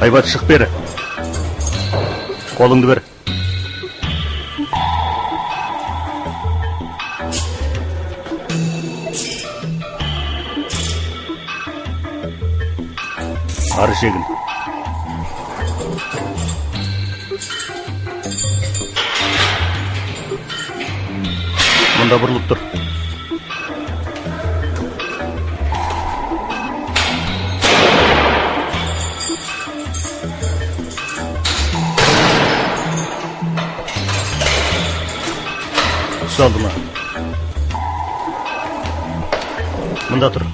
Айбат, шық бері. Қолыңды бер. Ары шегін. Мұнда бұрылып тұр. Түс алдыма. Мұнда тұр.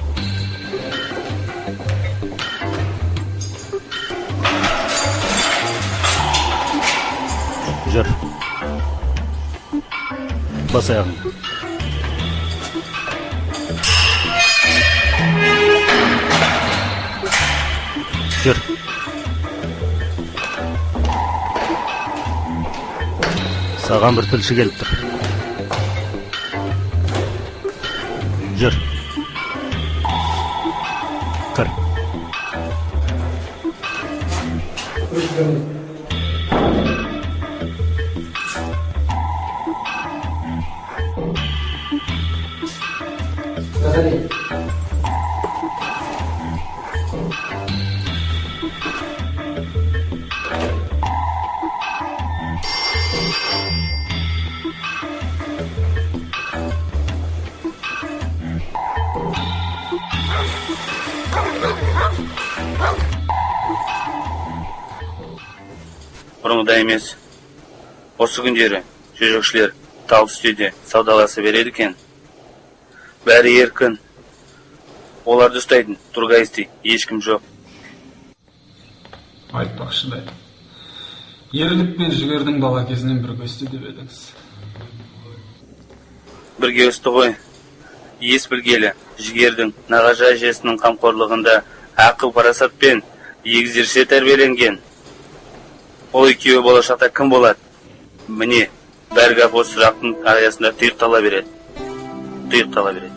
Жүр. Бас аяғын. Жүр. Саған бір тілші келіп тұр. Жүр. Кір. Бұрынғыдай емес. Осы күндері жүргіншілер тал үстеде саудаласа береді екен. Бәрі еркін. Оларды ұстайтын тургайсты ешкім жоқ. Айтпақшыдай. Ерлік пен жігердің бала кезінен бірге өсті деп едіңіз. Бірге өсті ғой. Ес білгелі жігердің нағашы әжесінің қамқорлығында ақыл парасат пен егіздерше тәрбиеленген. Ол екеуі болашақта кім болады? Міне, бәрі гәп осы сұрақтың аясында тұйықтала береді. Тұйықтала береді.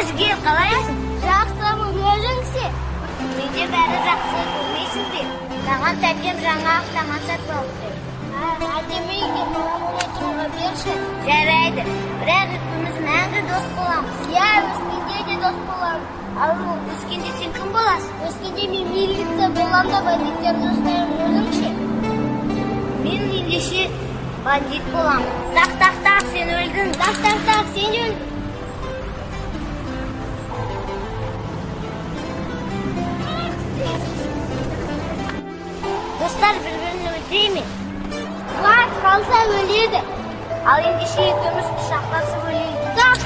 Жігер, қалайсың? Жақсымын, өзіңсе? Менде бәрі жақсы, көрмейсің бе? Маған тәтем жаңа автомат сатып алыпты. Әдемі екен, маған олай тұруға берші. Жарайды, бірақ екеуміз мәңгі дос боламыз. Иә, өскенде де дос боламыз. Ал өскенде сен кім боласың? Өскенде мен милиция болам да бандиттерді ұстаймын, өзіңше? Мен ендеше бандит болам. Так, сен өлдің. Так, сен өлдің. Достар бір-бірін өлтірей ме? Құлақ қалса өледі. Ал ендеше екеуміз құшақтасып өлейік. Так.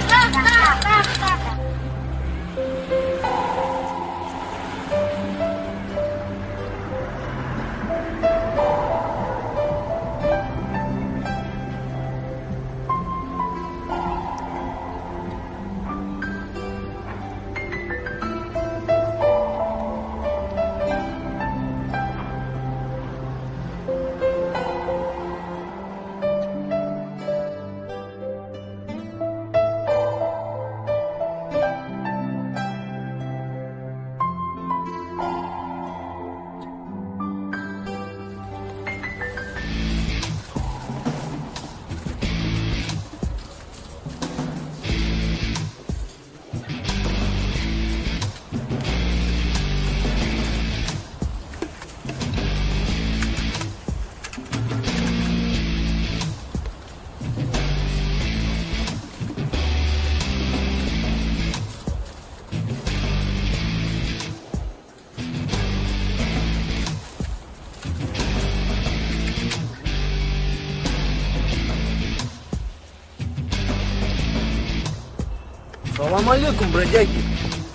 Салам алейкум, бродяги.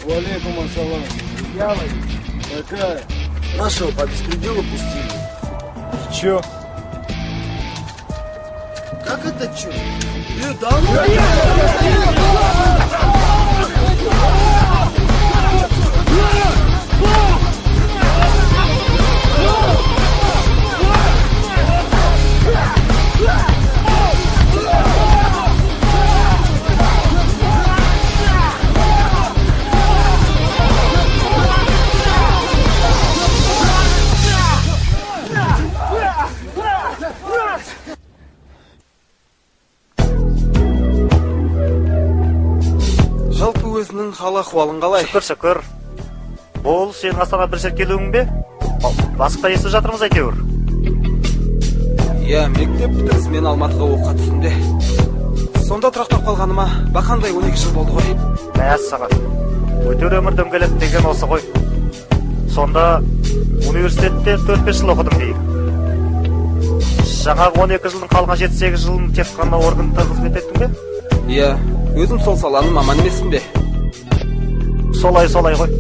Валейкум ассалам. Ява, Какая? нашего по беспределу пустили. И чё? Как это чё? Да ну! Жалпы өзінің хал-ахуалың қалай? Шүкір. Бұл сенің астана бір сәт келуің бе? Басықта естіп жатырмыз әйтеуір. Иә, мектеп бітірісімен Алматыға оқуға түстім де. Сонда тұрақтап қалғаныма бақандай 12 жыл болды ғой. Мәссаған. Өтер өмір дөңгелек деген осы ғой. Сонда университетте 4-5 жыл оқыдым дейік. Жаңағы 12 жылдың қалған 7-8 жылын тек қана органда қызмет еттің бе? Иә, өзім сол саланың маманы емеспін бе? Солай ғой.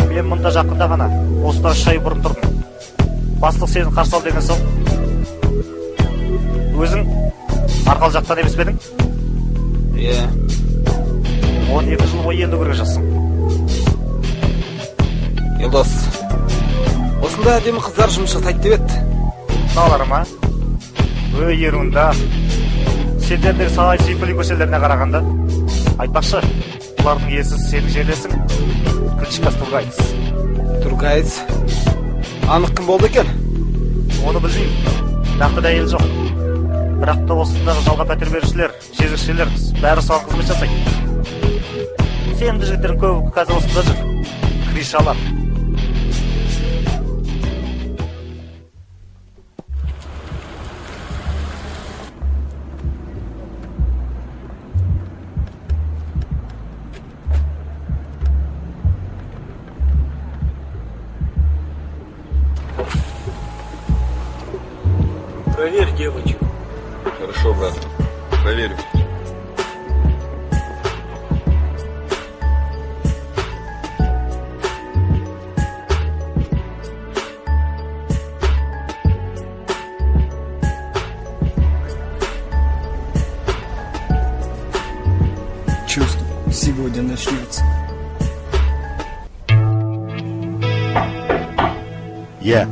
Мен мұнда жақында ғана, осыдан 3 ай бұрын тұрдым. Бастық сені қарсы ал деген соң. Өзің Арқал жақтан емес бе едің? Иә. 12 жыл бойы енді көрге жассың. Елдос, осында әдемі қыздар жұмыс жасайды деп еді. Налары ма? Ерунда. Сендердегі салай сүйпілі көселеріне қарағанда. Айтпақшы, бұлардың иесі сенің жерлесің. Кличкас Тургайц. Тургайц? Анық кім болды екен? Оны білмеймін. Нақты дәйел жоқ. Бірақ та осындағы жалға пәтер берушілер, жезікшілер бәрі соған қызмет жасайды. Сенімді жігіттердің көбі қазір осында жүр. Кришалар. Проверь девочек. Хорошо, брат. Проверю. Чувствую, сегодня начнется. Иә.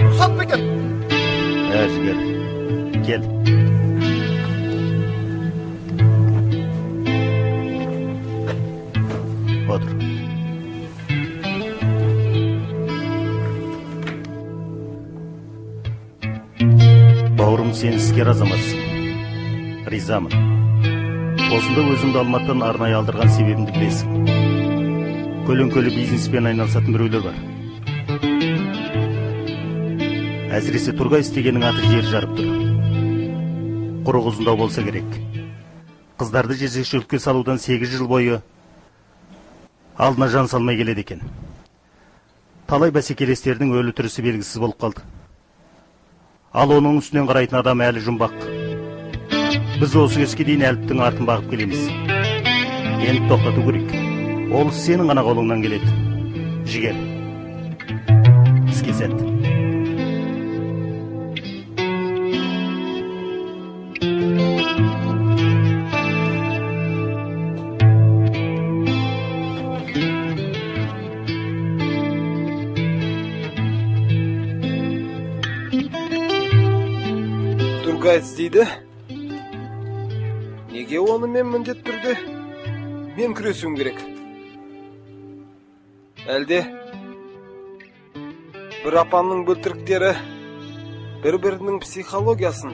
Рұқсат па екен? Жігер. Кел. Отыр. Бауырым, сен іскер азаматсың. Ризамын. Осында өзімді Алматыдан арнайы алдырған себебімді білесің. Көлеңкелі бизнеспен айналысатын біреулер бар. Әсіресе Тургайц дегеннің аты жер жарып тұр. Құрық ұзындау болса керек. Қыздарды жезекшелікке салудан 8 жыл бойы алдына жан салмай келеді екен. Талай бәсекелестердің өлі түрісі белгісіз болып қалды. Ал оның үстінен қарайтын адам әлі жұмбақ. Біз осы кешке дейін әліптің артын бағып келеміз. Енді тоқтату керек. Ол сенің ғана қолыңнан келеді. Жігер. Іске сәт. Тургайц дейді. Неге оны мен міндет түрде? Мен күресуім керек. Әлде бір апамның бөлтіріктері бір-бірінің психологиясын,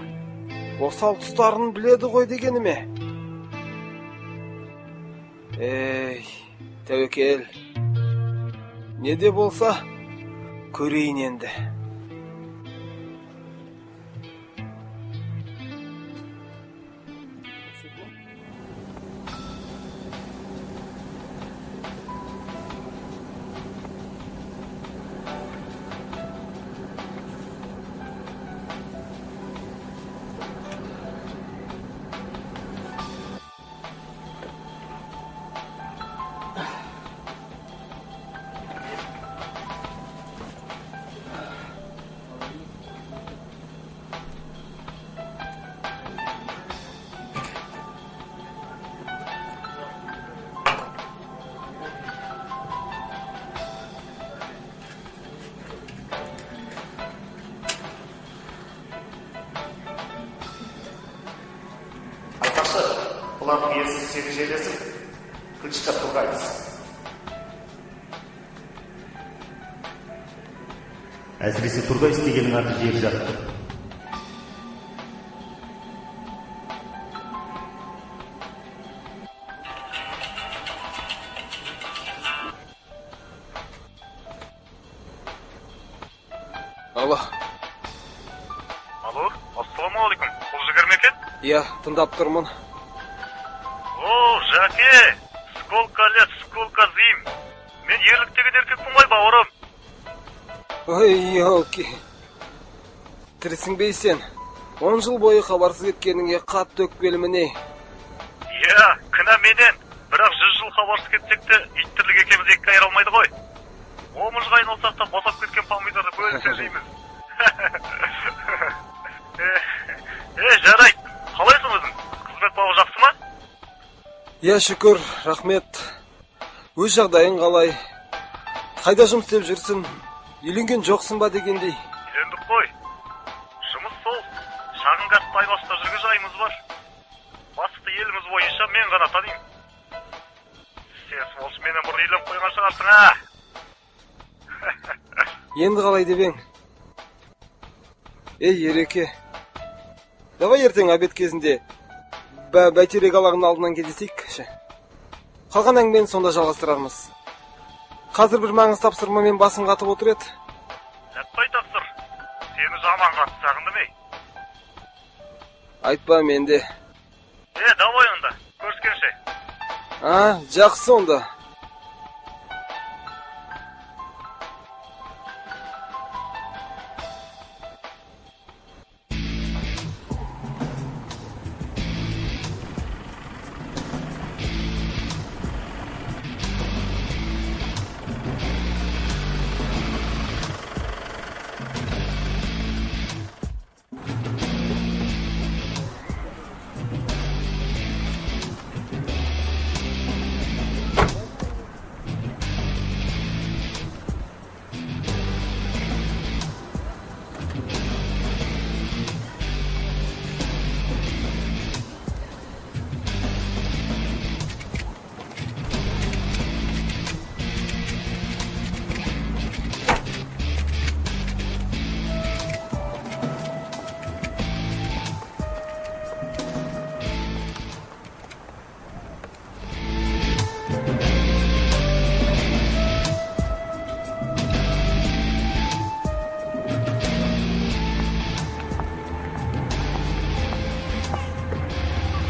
осал тұстарын біледі ғой дегені ме? Ей, тәуекел. Не де болса, көрейін енді. Олардың ерсіз сені жерлесіп, Кличко Тургайс. Әсіресе Тургайс дегеннің аты жер жарып тұр. Алло. Алло, ассалаумағалейкум. Бұл жігер ме екен? Иә, тыңдап тұрмын. О, Жаке, сколько лет, сколько зим. Мен ерліктеген еркекпін ғой, бауырым. Ой, елки. Тірісің бей сен. 10 жыл бойы хабарсыз кеткеніңе қатты өкпеліміне. Иә, кінә менен. Бірақ 100 жыл хабарсыз кетсек те, иттірлік екеміз екі айыра алмайды ғой. Омырға айналсақ та босап кеткен помидорды бөлісе жейміз. Жарайды. Қалайсың өзің? Қызмет бабы жақсы ма? Иә, шүкір, рахмет. Өз жағдайың қалай? Қайда жұмыс істеп жүрсің? Үйленген жоқсың ба дегендей? Үйлендік қой. Жұмыс сол. Шағын кәсіп айналысып жүрген жайымыз бар. Бастықты еліміз бойынша мен ғана танимын. Сен осы менен бұрын үйленіп қойған шығарсың, а? Енді қалай деп ең? Ей, Ереке. Давай ертең обед кезінде бәйтерек алаңының алдынан кездесейік. Қалған әңгімені сонда жалғастырармыз. Қазір бір маңызды тапсырмамен басым қатып отыр еді. Жатпай тапсыр. Сені жаман қатты сағындым ей. Айтпа менде. Давай онда. Көріскенше. Жақсы онда.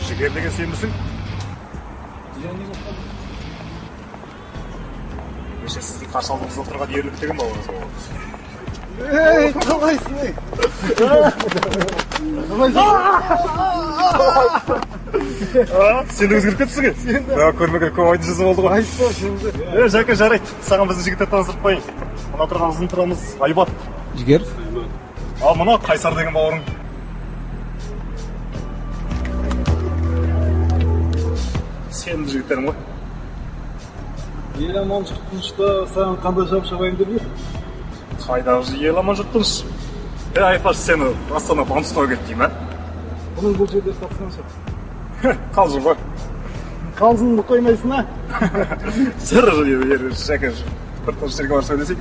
Жігер деген сен місің? Меше сіздің қарсы алдыңызда отырған ерлік деген бауырыңыз болыңыз. Ей, қалайсың ей? Сен өзгеріп кеттісің ғой? Көрмеген көп айдың жүзі болды ғой. Айтпа, сенді. Жәке, жарайды. Саған біздің жігітті таныстырып қояйын. Мына тұрған біздің тұрамыз Айбат. Жігер? Ал мына Қайсар деген бауырың. Сенің жігіттерің ғой. Ел аман жұртынышта саған қандай жап-шабайын деп еді? Қайдағы ел аман жұртыныш. Айпаш, сені Астана бандыстауға кет деймін, ә? Бұның бұл жерде тапсырған Қалжың ғой. қалжыңды қоймайсың, а? Сыры Жәке, бір тош жерге бар сөйлесейік.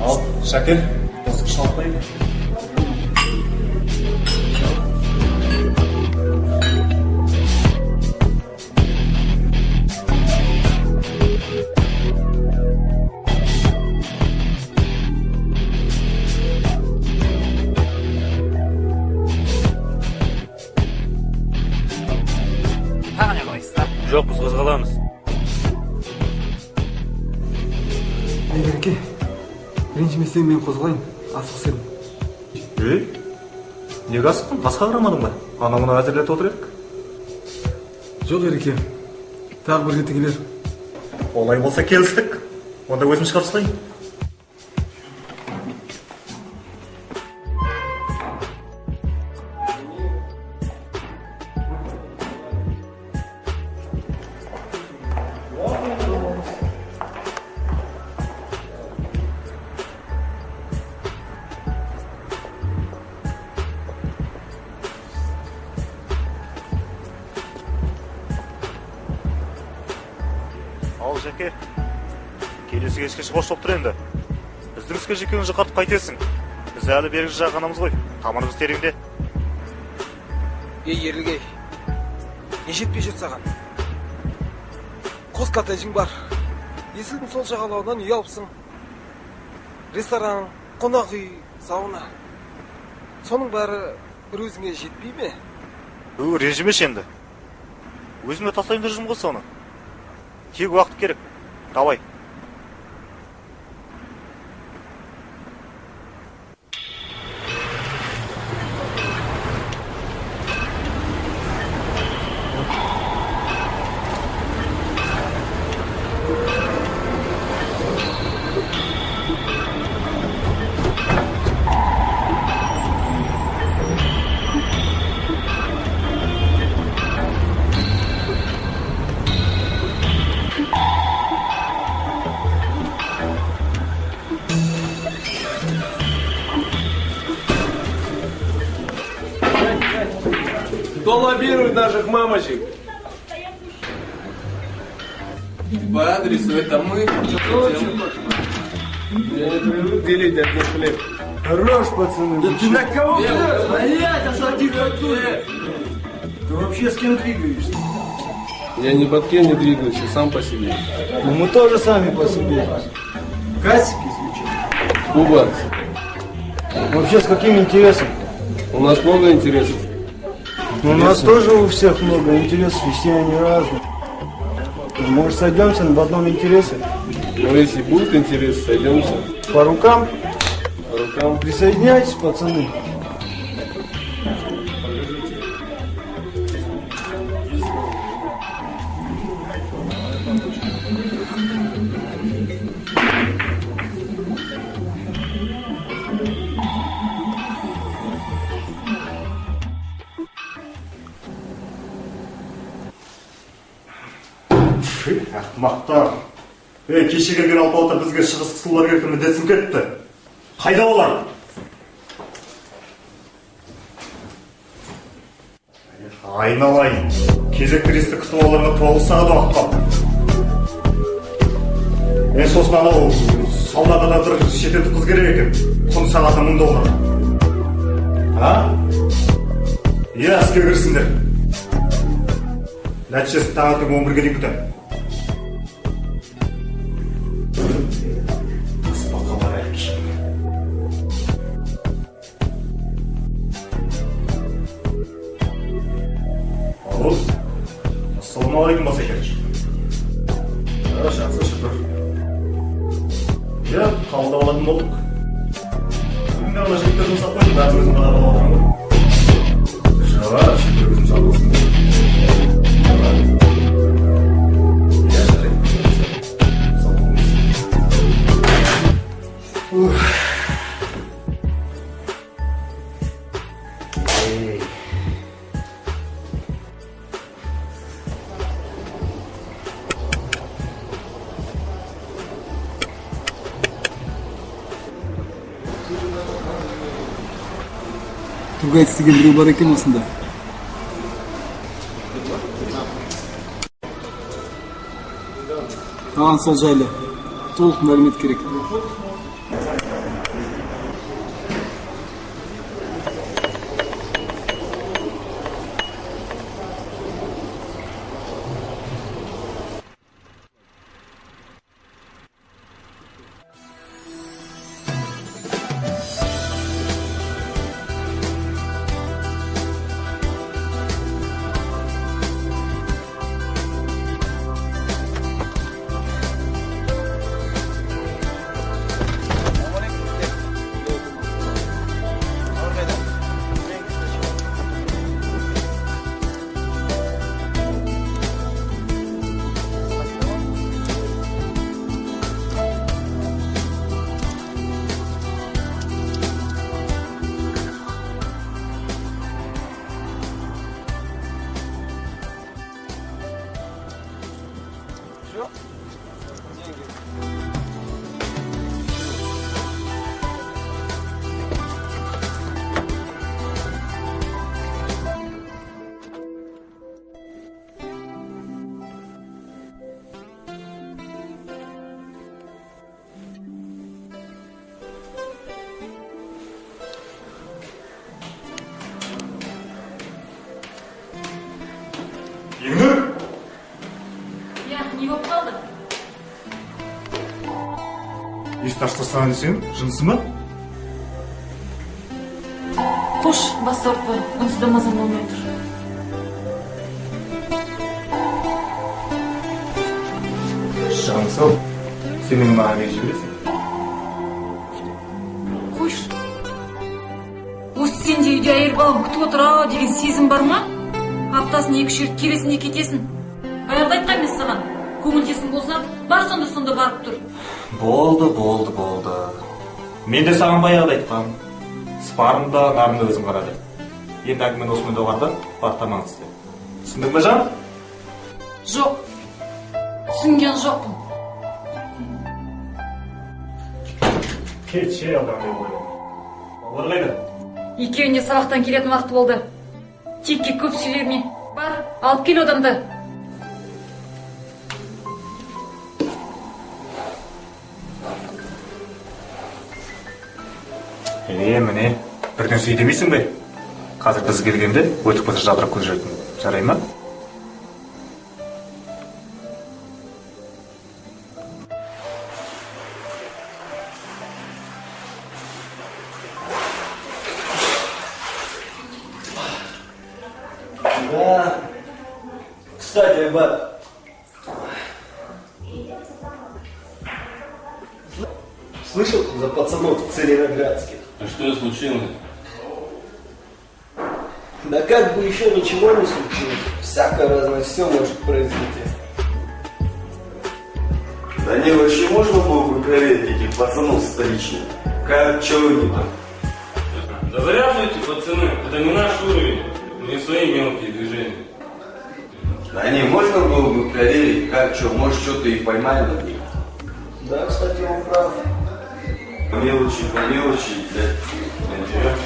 Ал, Шәкел, осы күш алпайды. Жоқ, біз қозғаламыз. Ереке, ренжімесең мен қозғалайын, асық сен. Неге асықтың? Қасқа қарамадың ба? Ана-мұны әзірлетіп отыр едік. Жоқ, Ереке, тағы бір рет келер. Олай болса келістік. Онда өзім шығарып салайын. Ал Жаке, келесі кешке шығош болып тұр енді. Біздің іске Жекеңіз қартып қайтесің. Біз әлі бергі жағанамыз ғой, тамырымыз тереңде. Ей ерлігей, не жетпей жүр саған? Қос коттеджің бар. Есілдің сол жағалауынан үй алыпсың. Ресторан, қонақ үй, сауна. Соның бәрі бір өзіңе жетпей ме? Режимеш енді. Өзіме тастайын да жүрмін ғой соны. Тек уақыт керек. Давай. Кто лоббирует наших мамочек? По адресу это мы. Я не привык делить один хлеб. Хорош, пацаны. Да ты на кого? Ты вообще с кем двигаешься? Я ни под кем не двигаюсь, я сам по себе. Ну мы тоже сами по себе. Касики свечи. Кубанцы. Вообще с каким интересом? У нас много интересов. У нас тоже у всех много интересов, и все они разные. Может, сойдемся в одном интересе? Но если будут интересы, сойдемся. По рукам? По рукам. Присоединяйтесь, пацаны. Ақымақтар. Кеше келген алпауыттар бізге шығыс қысылар келді міндетсін кетті. Қайда олар? Айналайын. Кезекті рейсті күтіп оларға 9 сағат уақыт қалды. Сосын анау салдағада бір шетелдік қыз керек екен. Құн сағаты $1000. А? Иә, іске кірісіңдер. Нәтижесі таңертең 11-ге дейін күтемін. Ассалаумағалейкум, Басекевич. Жақсы, шүкір. Иә, қабылдап алатын болдық. Бүгінгі ана жігіттерді ұстап қойдым, бәрін өзім қадағалап отырмын ғой. Жауап, шүкір өзім сағылсын. Иә, жарайды. Сау болыңыз. Turgay деген біреу бар екен осында. Маған сол жайлы толық мәлімет керек. таштасаң десең, жынысы ма? Қош, бас тартпа, онсыз да мазам болмай тұр. Жансау, сен менің маған не жібересің? Қойш. Осы сенде үйде әйел балам күтіп отыр деген сезім бар ма? Аптасын 2-3 рет келесің де кетесің. Баяғыда айтқан емес саған. Көңілдесің болса, бар сонда барып тұр. Болды. Мен де саған баяғыда айтқам. Спарым да, нарым да өзің қарады. Енді әңгімені осымен доғарда, бар тамаң істе. Түсіндің бе жан? Жоқ. Түсінген жоқпын. Кетші алдан деп ойлаймын. Олар қайда? Екеуінде сабақтан келетін уақыт болды. Текке көп сөйлерме. Бар, алып кел оданды. Міне, бірден сүй демейсің бе? Қазір біз келгенде өтіп бата жадырап көз жайтын. Жарай ма? Да. Кстати, Айбат. Слышал за пацанов в Целиноградске? А что случилось? Да как бы еще ничего не случилось. Всякое разное все может произойти. Да не, вообще можно было бы проверить этих пацанов столичных? Как, что у них там? Да завязывайте, пацаны, это не наш уровень, не свои мелкие движения. Да не, можно было бы проверить, как, что, может что-то и поймали на них? Да, кстати, он прав. По мелочи, блядь, найдешь.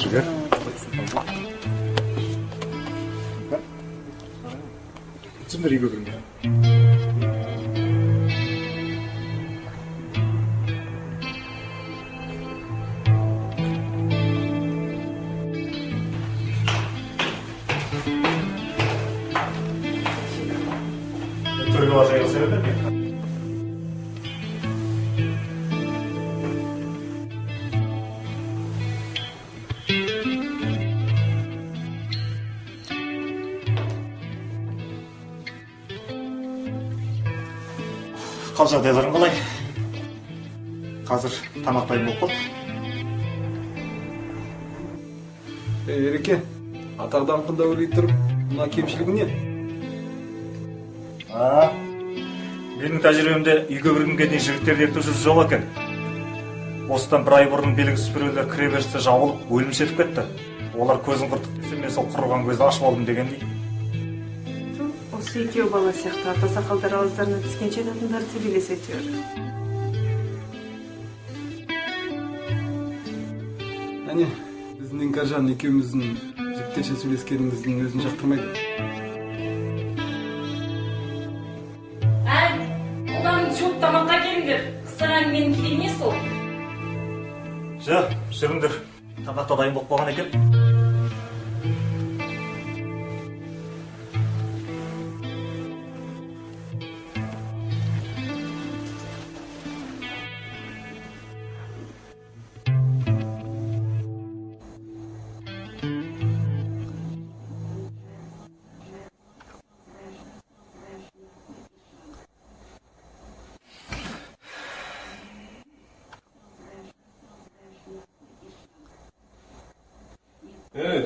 Жігер. Сендер үйге кіріңдер. Төрге жайылса еді ме? Қал жағдайларың қалай? Қазір тамақ дайын болып қалды. Ереке, атақ даңқында өрлей тұрып, мына кемшілігі не? Менің тәжірибемде үйге кіргенге дейін жігіттерді ертіп жүріп жол екен. Осыдан бір ай бұрын белгісіз біреулер кіре берісте жабылып, өлім етіп кетті. Олар көзін құртып десе, мен сол құрыған көзді ашып алдым дегендей. Осы екеу бала сияқты ата сақалдар ауыздарына түскенше жатындар төбелес әйтеуір. Әне, біздің Іңкәржан екеуміздің жігіттерше сөйлескеніміздің өзін жақтырмайды. Одан жуып тамаққа келіңдер. Қыстан әңгіменің керегі не сол? Жүріңдер. Тамақта дайын болып қалған екен.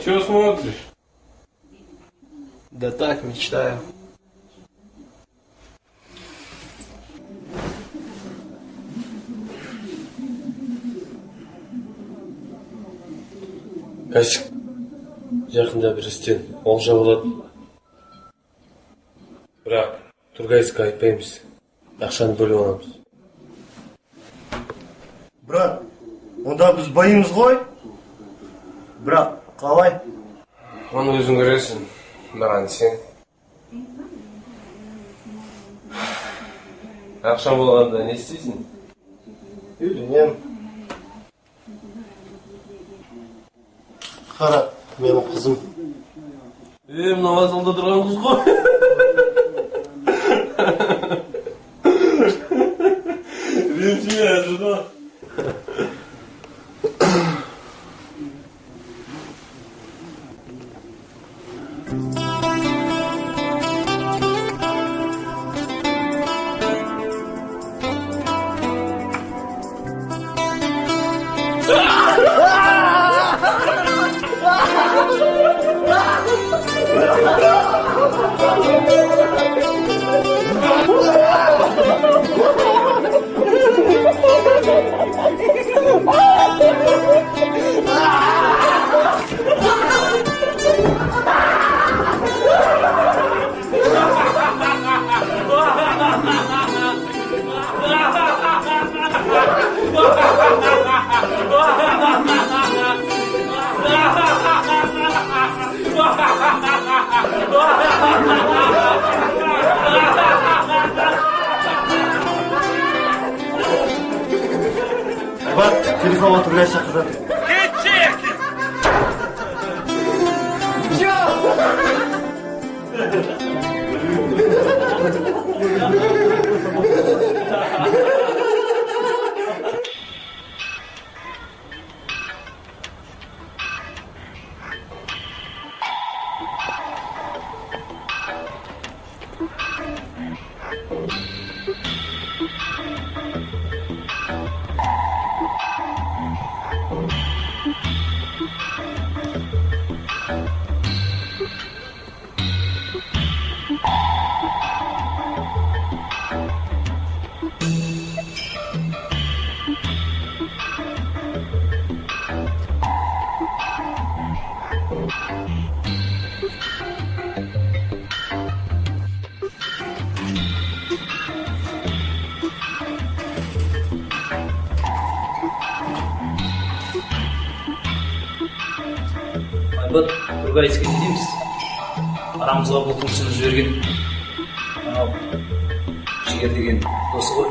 Чего смотришь? Да так, мечтаю. Кәсік жақында бір істен олжа болады. Бірақ Тургайсқа айтпаймыз. Ақшаны бөліп аламыз. Брат, онда біз байымыз ғой? Бірақ, қалай? Оны өзің көресің, маған сен. Ақша болғанда не істейсің? Үйленем. Қара, менің қызым. Мына вазалда тұрған қыз ғой. Ренжіме әзір ғой. Bak, telefonla Turgay şakıdan. Айбат, Тургайсқа не дейміз? Арамызға бұл құлшыны жіберген. Анау, жігер деген досы ғой.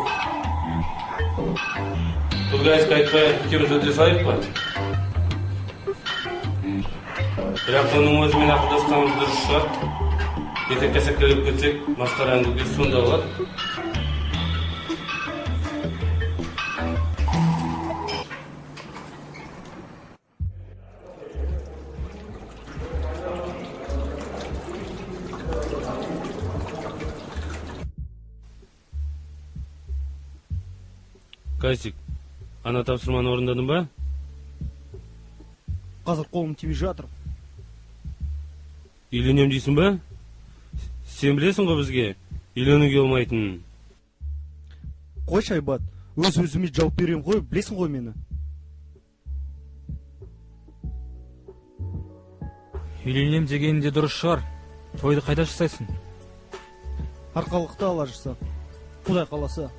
Тургайсқа айтпай, екеуміз өтіре салайық па? Бірақ оның өзімен ақылдасқанымыз дұрыс шығар. Ертең кәсіпкерлік кетсек, масқараның күлкесі сонда болады. Кайсик, ана тапсырманы орындадың ба? Қазір қолым тимей жатыр. Үйленем дейсің ба? Сен білесің ғой бізге үйленуге болмайтынын. Қойшы Айбат, өз-өзіме жауап берем ғой, білесің ғой мені. Үйленем дегенде дұрыс шығар. Тойды қайда жасайсың? Арқалықта ала жаса. Құдай қаласа.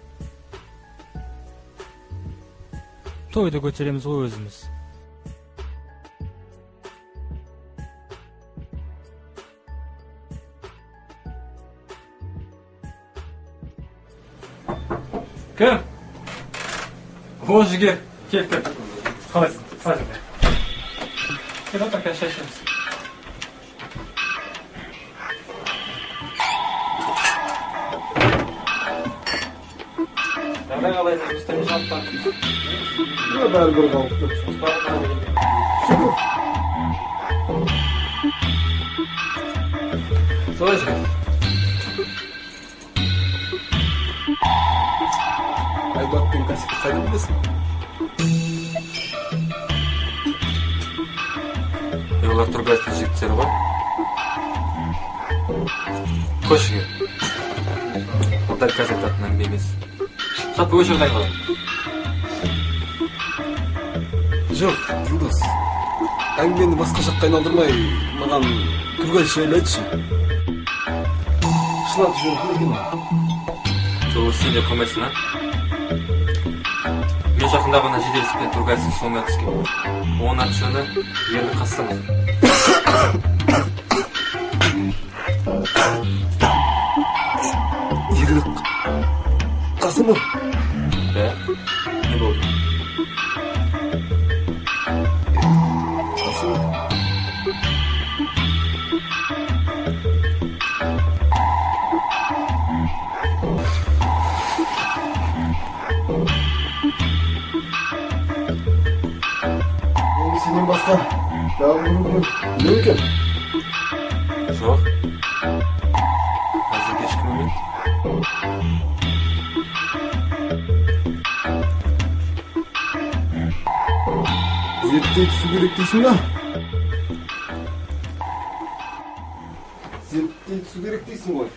Тойды көтереміз ғой өзіміз. Кім? О, жігер, кел. Қалайсың? Сай жігер. Кел отыр, кел шай ішеміз. Жағдай қалай, үстіне жатпа. Бәрі бір қалыпты. Солай жігер. Айбат пен Кәсіпті қайда білесің? Олар Тургайстың жігіттері ғой. Қой жігер. Ол дәл қазір айтатын әңгіме емес. Жалпы өшірді айқалай. Жоқ, Юлдас. Әңгімені басқа жаққа айналдырмай, маған Тургай жайлы айтшы. Шылатып жүріп екен ол. Сол сен де қоймайсың, а? Мен жақында ғана жеделсіппен Тургайсың соңына түскен. Оның аты жөні Ерлік Қасымов. Ерлік Қасымов? Да. Не болды? Қасымов? Сенен басқа тағы біреу не екен? Жоқ. Қазір ешкім емес. Зерттей түсу керек дейсің ба? Зерттей түсу керек дейсің ғой.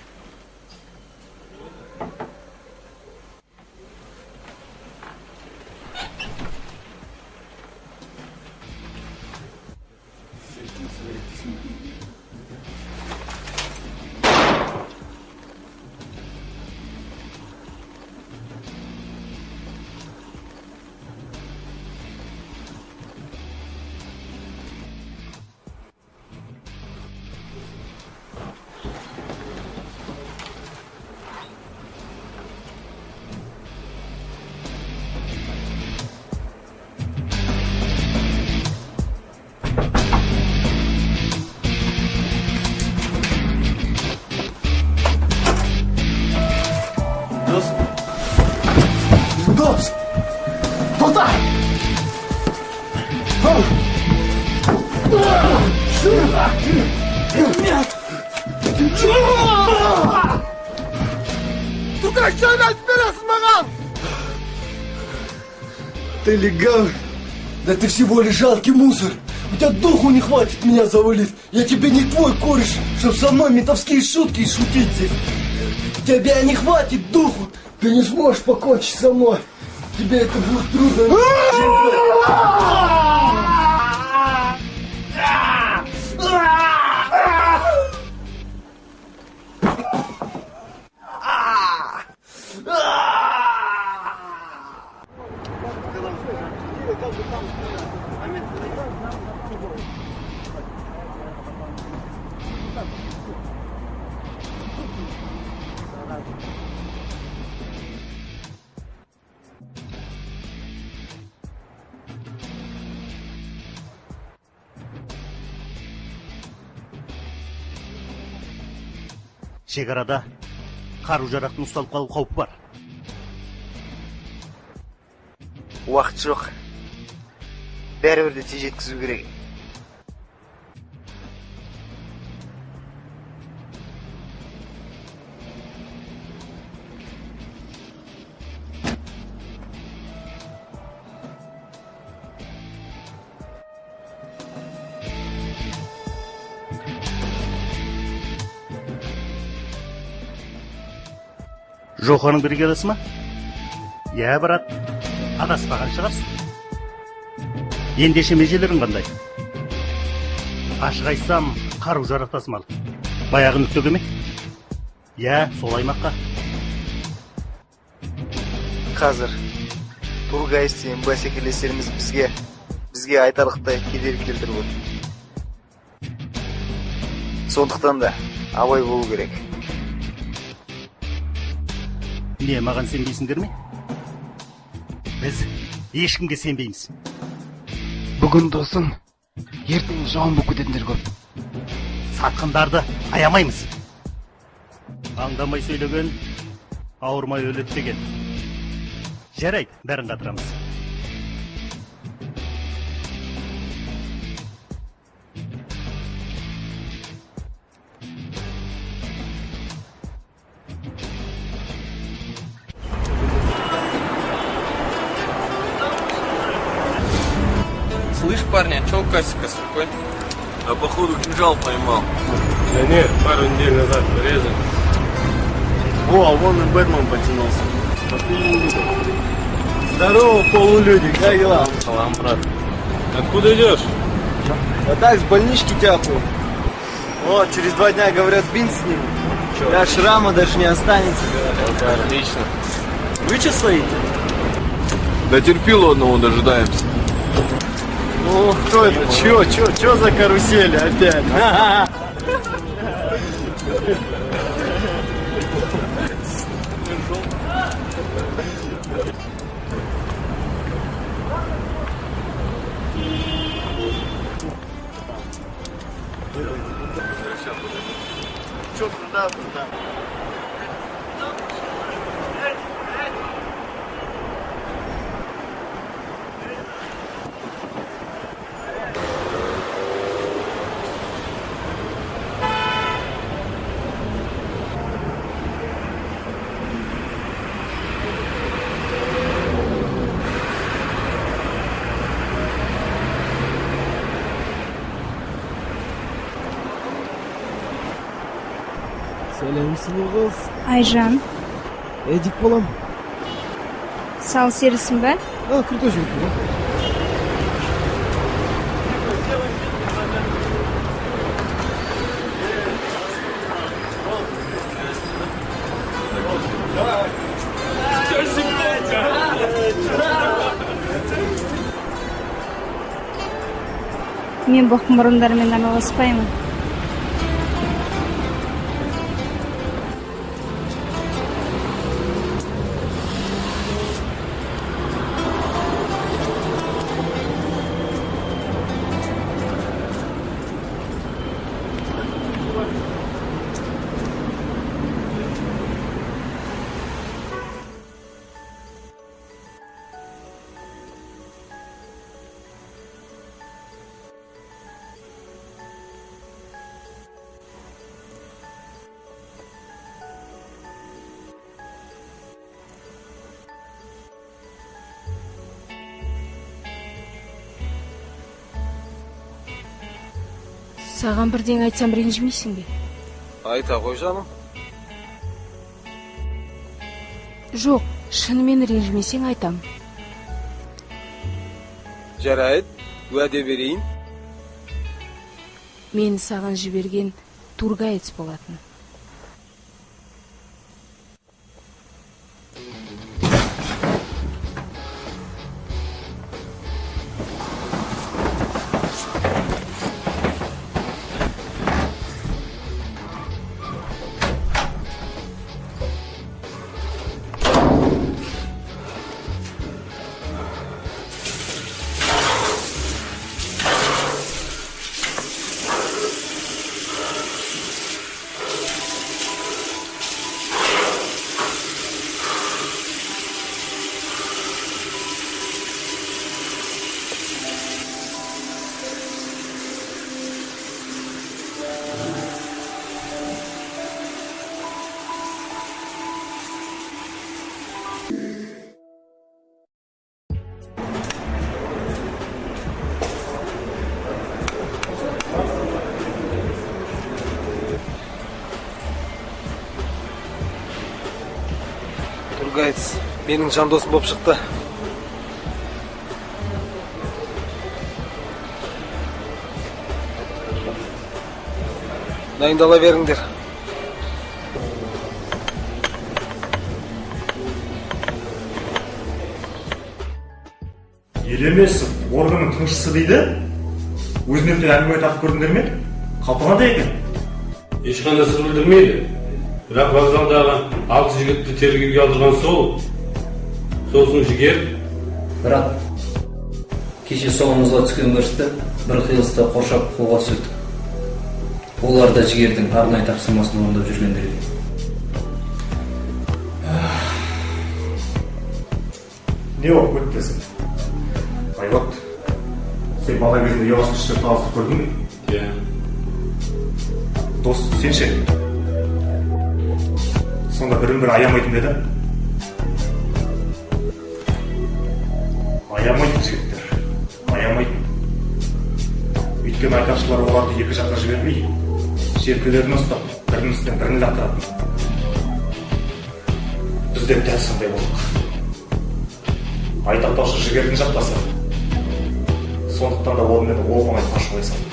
Дос! Тоқта! Тургай, жайлы айтып бересің маған! Ты легавый! Да ты всего лишь жалкий мусор! У тебя духу не хватит меня завалить! Я тебе не твой кореш, чтоб со мной ментовские шутки шутить здесь! У тебя не хватит духу! Ты не сможешь покончить со мной! Тебе это будет трудно! Шекарада қару-жарақтың ұсталып қалу қаупі бар. Уақыт жоқ. Бәрібір де тез жеткізу керек. Жоқаның бригадасы ма? Я, брат, адаспаған шығарсың. Ендеше межелерің қандай? Ашық айтсам, қару-жарақ тасымалы. Баяғы нүктеге ме? Я, сол аймаққа. Қазір Тургай істеген бәсекелестеріміз бізге айтарлықтай кедергі келтіріп отыр. Сондықтан да абай болу керек. Не, маған сенбейсіңдер ме? Біз ешкімге сенбейміз. Бүгін досың, ертең жауын болып кететіндер көп. Сатқындарды аямаймыз. Аңдамай сөйлеген, ауырмай өледі деген. Жарайды, бәрін қатырамыз. Слышь, парни, а чё у Касика с рукой? А походу кинжал поймал. Да нет, пару недель назад порезали. О, вон и Бэтмен потянулся. Вот ты не увидел. Здорово, полулюдик, как дела? Салам, брат. Откуда идешь? А так, с больнички тяпаю. О, через 2 дня, говорят, бинт снимут. Да, шрама даже не останется, говорят. Это отлично. Вы что стоите? Да терпилу одного дожидаемся. Ну, кто это? Чё за карусели опять? Чё туда? Сәлем сұлу қыз. Айжан, Эдик болам. сал серісің бә? Крутой жігіт. Мен боқ мұрындармен араласпаймын. Саған бірден айтсам ренжімейсің бе? Айта ғой жаным. Жоқ, шынымен ренжімесең айтам. Жарайды, уәде берейін. Мені саған жіберген тургаец болатын. Тургаец, менің жан досым болып шықты. Дайындала беріңдер. Елемесов, органның тыңшысы дейді. Өзінен әңгіме тартып көрдіңдер ме? Қалтырғандай екен. Ешқандай сыр білдірмейді. Бірақ вокзалдағы 6 жігітті тергеуге алдырған сосын жігер. Бірақ кеше соңымызға түскен өрісті бір қиылыста қоршап қолға түсірдік. Олар да жігердің арнайы тапсырмасын орындап жүргендер екен. Не болып көттесің? Айлат, сен бала кезінде ұяласың ішіп тазды көрдің бе? Иә. Дос, сен ше? Сонда бірін-бірі аямайтын деді? Аямайтын жігіттер, аямайтын. Өйткені айтақшылар оларды екі жаққа жібермей, шеркелерін ұстап, бірінің үстінен бірін лақтыратын. де дәл сондай болдық. Айтақтаушы жігердің жаппасы. Сондықтан да ол мені оп-оңай қашып қоя салды.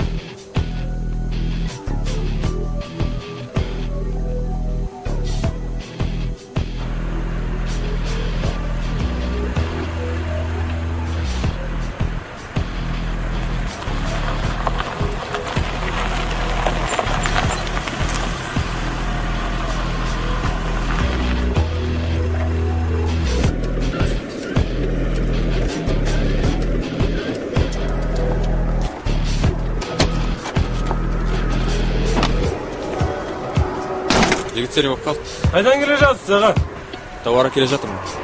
Жігіттер болып қалды. Қайдан келе жатсыз, аға? Тауара келе жатырмын.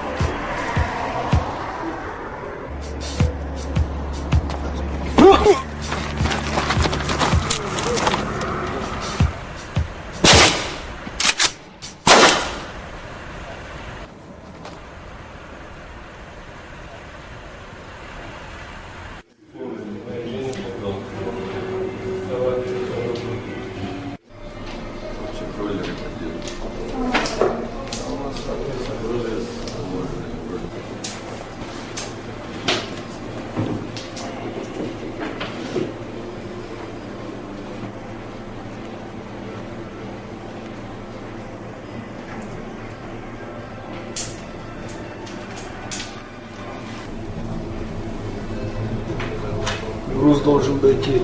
Груз должен дойти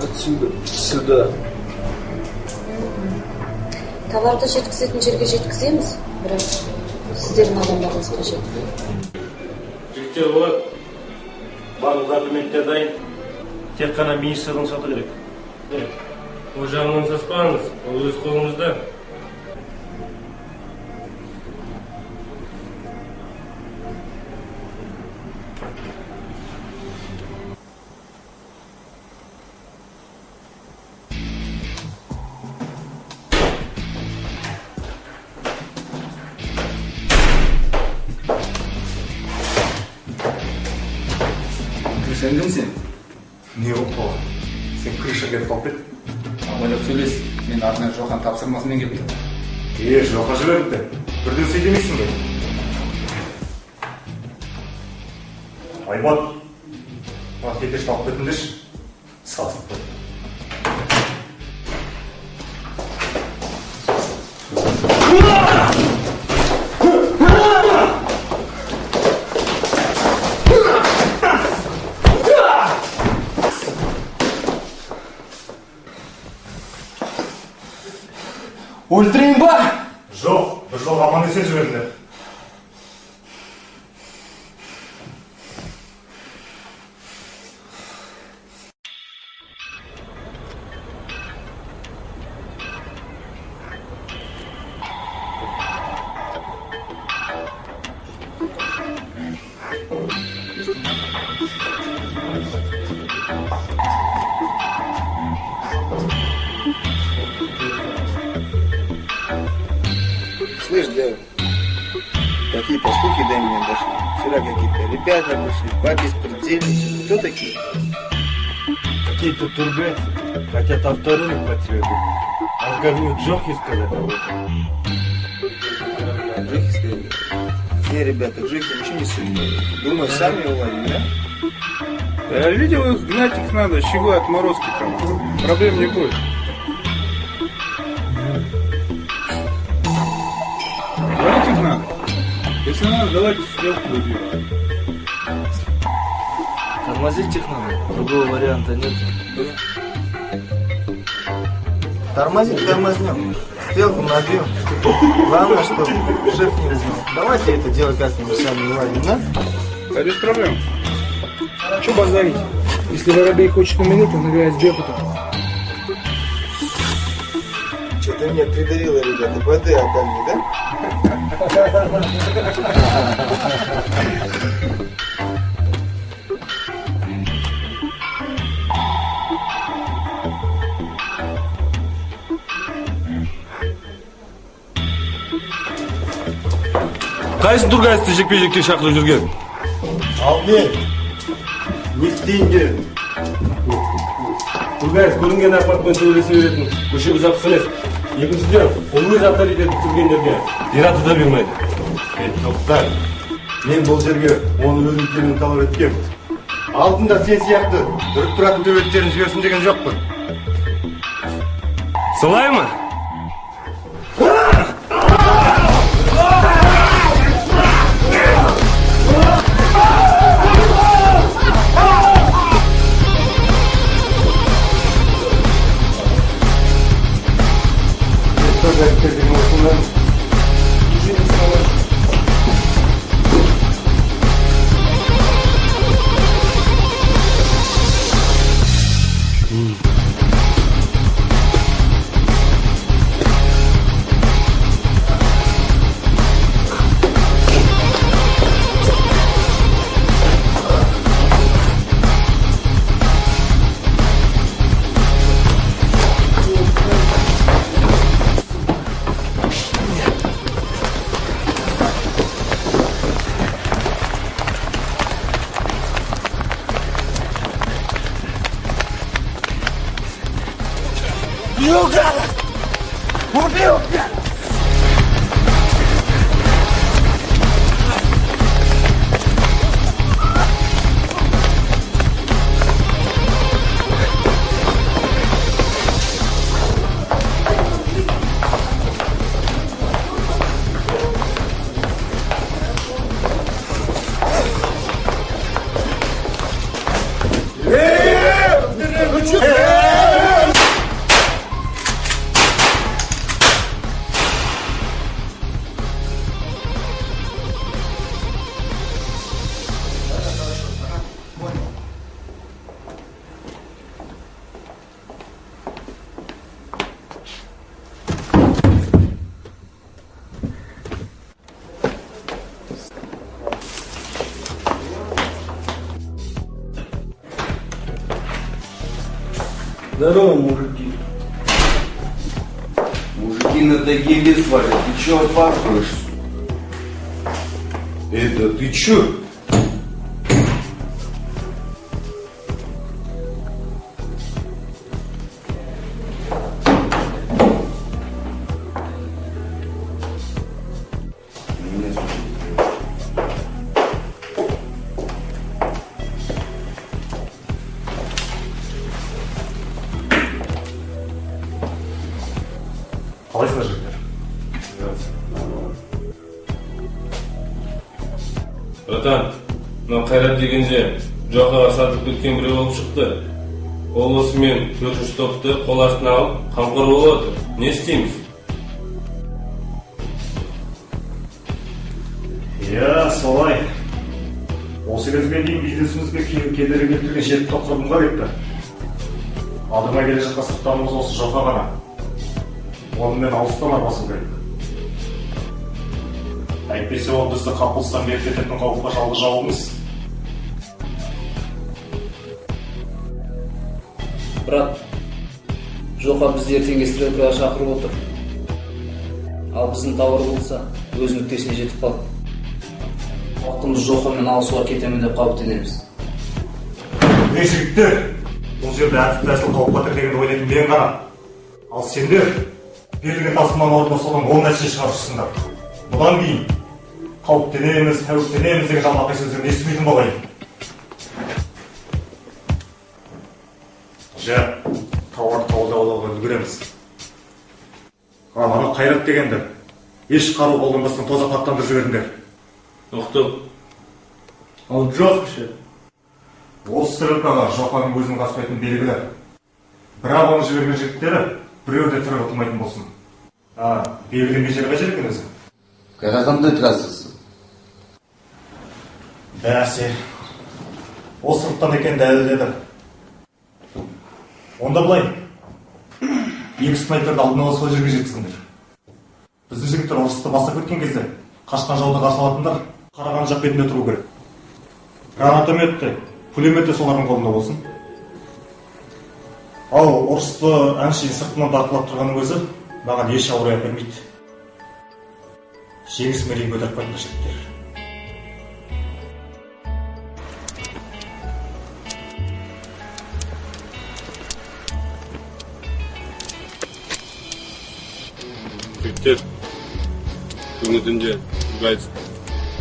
отсюда сюда. Товарды жеткізетін жерге жеткіземіз, бірақ сіздердің адамдарыңыз қажет. Жігіттер болады. Барлық документтер дайын. Тек қана министрдің соты керек. Ол жағынан саспаңыз, ол өз қолыңызда. Сен кімсің? Не болып сен крыша кетіп қалып еді? Абайлап сөйлес. Мен артынан Жохан тапсырмасымен келдім. Жоқа жіберді. Бірден сый демейсің бе? Аймат, кетеш алып кетіңдерші. Салсып қой. Өлтірейін ба? Жоқ, бір жол аман есен жіберіңдер. Слышь, Дэв, такие поступки до меня дошли. Вчера какие-то ребята пришли, побеспредельничали. Кто такие? Какие-то тургайцы хотят авторынок потребовать. А говорю, Джохи сказать об этом. Джохи сказали. Не, ребята, Джохи ничего не судят. Думаю, сами уладим, да? Да, видел их, гнать их надо, щеглы отморозки там. Проблем не будет. Давайте их надо. Если надо, давайте стрелку выберем. Тормозить их надо, другого варианта нет. Тормозить тормознем, стрелку набьем. Главное, чтобы шеф не узнал. Давайте это дело как-нибудь сами уладим, да? Да без проблем. Че базарить? Если воробей хочет умереть, он играет с бепотом. Че ты меня придавила, ребята, БД отдали, да? Қайсын Тургайсты жекпе-жекке шақырып жүрген? Ал мен, не істейінде? Тургайс көрінген апартмен сөйлесе беретін көше бұзақысы емес. Екіншіден, ол өз авторитетін түсіргендерге жер аты да бермейді. Тоқтар, мен бұл жерге оны өз үлкенін талап еткем. Алдында сен сияқты үріп тұратын төбеттерін жіберсін деген жоқпын. Солай ма? Здорово, мужики. Мужики на дагеле свалят. Ты чё опаздываешь? Это ты чё? Қалайсыңдар жігіттер? Братан, мынау Қайрат деген же Жоқаға сатып кеткен біреу болып шықты. Ол осымен 4-ші топты қол астына алып, қамқор болып отыр. Не істейміз? Иә, солай. Осы кезге дейін бизнесімізге кедергі келтірген жерді құрдым ба депті. Алдыма келе жатқан сырттанымыз осы Жоқа ғана. Онымен алыстан арбасу керек. Әйтпесе ол бізді қапылыстан беріп кететін қауіпқа жалғыз жауымыз. Брат, Жоқа бізді ертеңге стрелкаға шақырып отыр. Ал біздің тауар болса, өз нүктесіне жетіп қалды. Уақытымыз Жоқамен алысуға кетемін деп қауіптенеміз. Жігіттер, бұл жерде әдіс тәсіл қауіп қатер дегенді ойлайтын мен ғана. Ал сендер берілген тасыман орнына содан 10 нәтиже шығарышсыңдар. Бұдан кейін қауіптенеміз, тәуіптенеміз деген жалақай сөздерін естімейтін болайын. Жә, тауарды қабылдауға үлгереміз. Ана Қайрат дегенді еш қару қолданбастан тоза таптандырып жібердіңдер. Тоқтап. Ал жоқ ше. Осы стрелкаға Жоқаның өзінің қаспайтын белгілі. Бірақ оны жіберген жігіттері біреу де тірі ұтылмайтын болсын. Белгіленген жері қай жер екен өзі? Қандай трассасы? Бәсе. Осы сырттан екен дәлелдеді. Онда былай. Екі снайперді алдын ала сол жерге жеткізіңдер. Біздің жігіттер ұрысты бастап кеткен кезде қашқан жауды қарсы алатындар қараған жақ бетінде тұру керек. Гранатометті, пулеметті солардың қолында болсын. Ал ұрысты әншейін сыртынан бақылап тұрғанның өзі маған еш ауыр әпермейді. Жеңіс мерейін көтеріп қайтты жігіттер. Жігіттер, бүгінгі түнде Turgayevich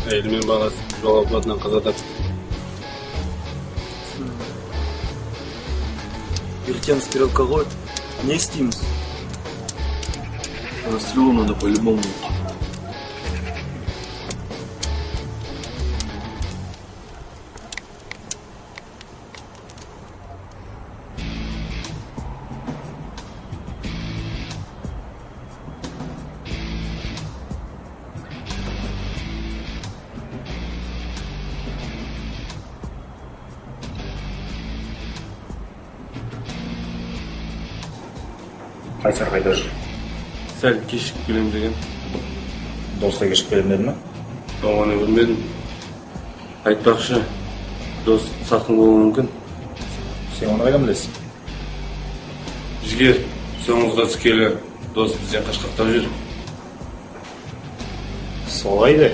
әйелі мен баласы жол апатынан қаза тапты. Ертең стрелка ғой, не істейміз? Расстрелу надо по-любому. Қайсар қайда жүр? Сәл кешігіп келем деген. Доста кешігіп келем деді ме? Оны білмедім. Айтпақшы, дос сатқын болуы мүмкін. Сен оны қайдан білесің? Жігер, соңымызда түскелі дос бізден қашқақтап жүр. Солай де.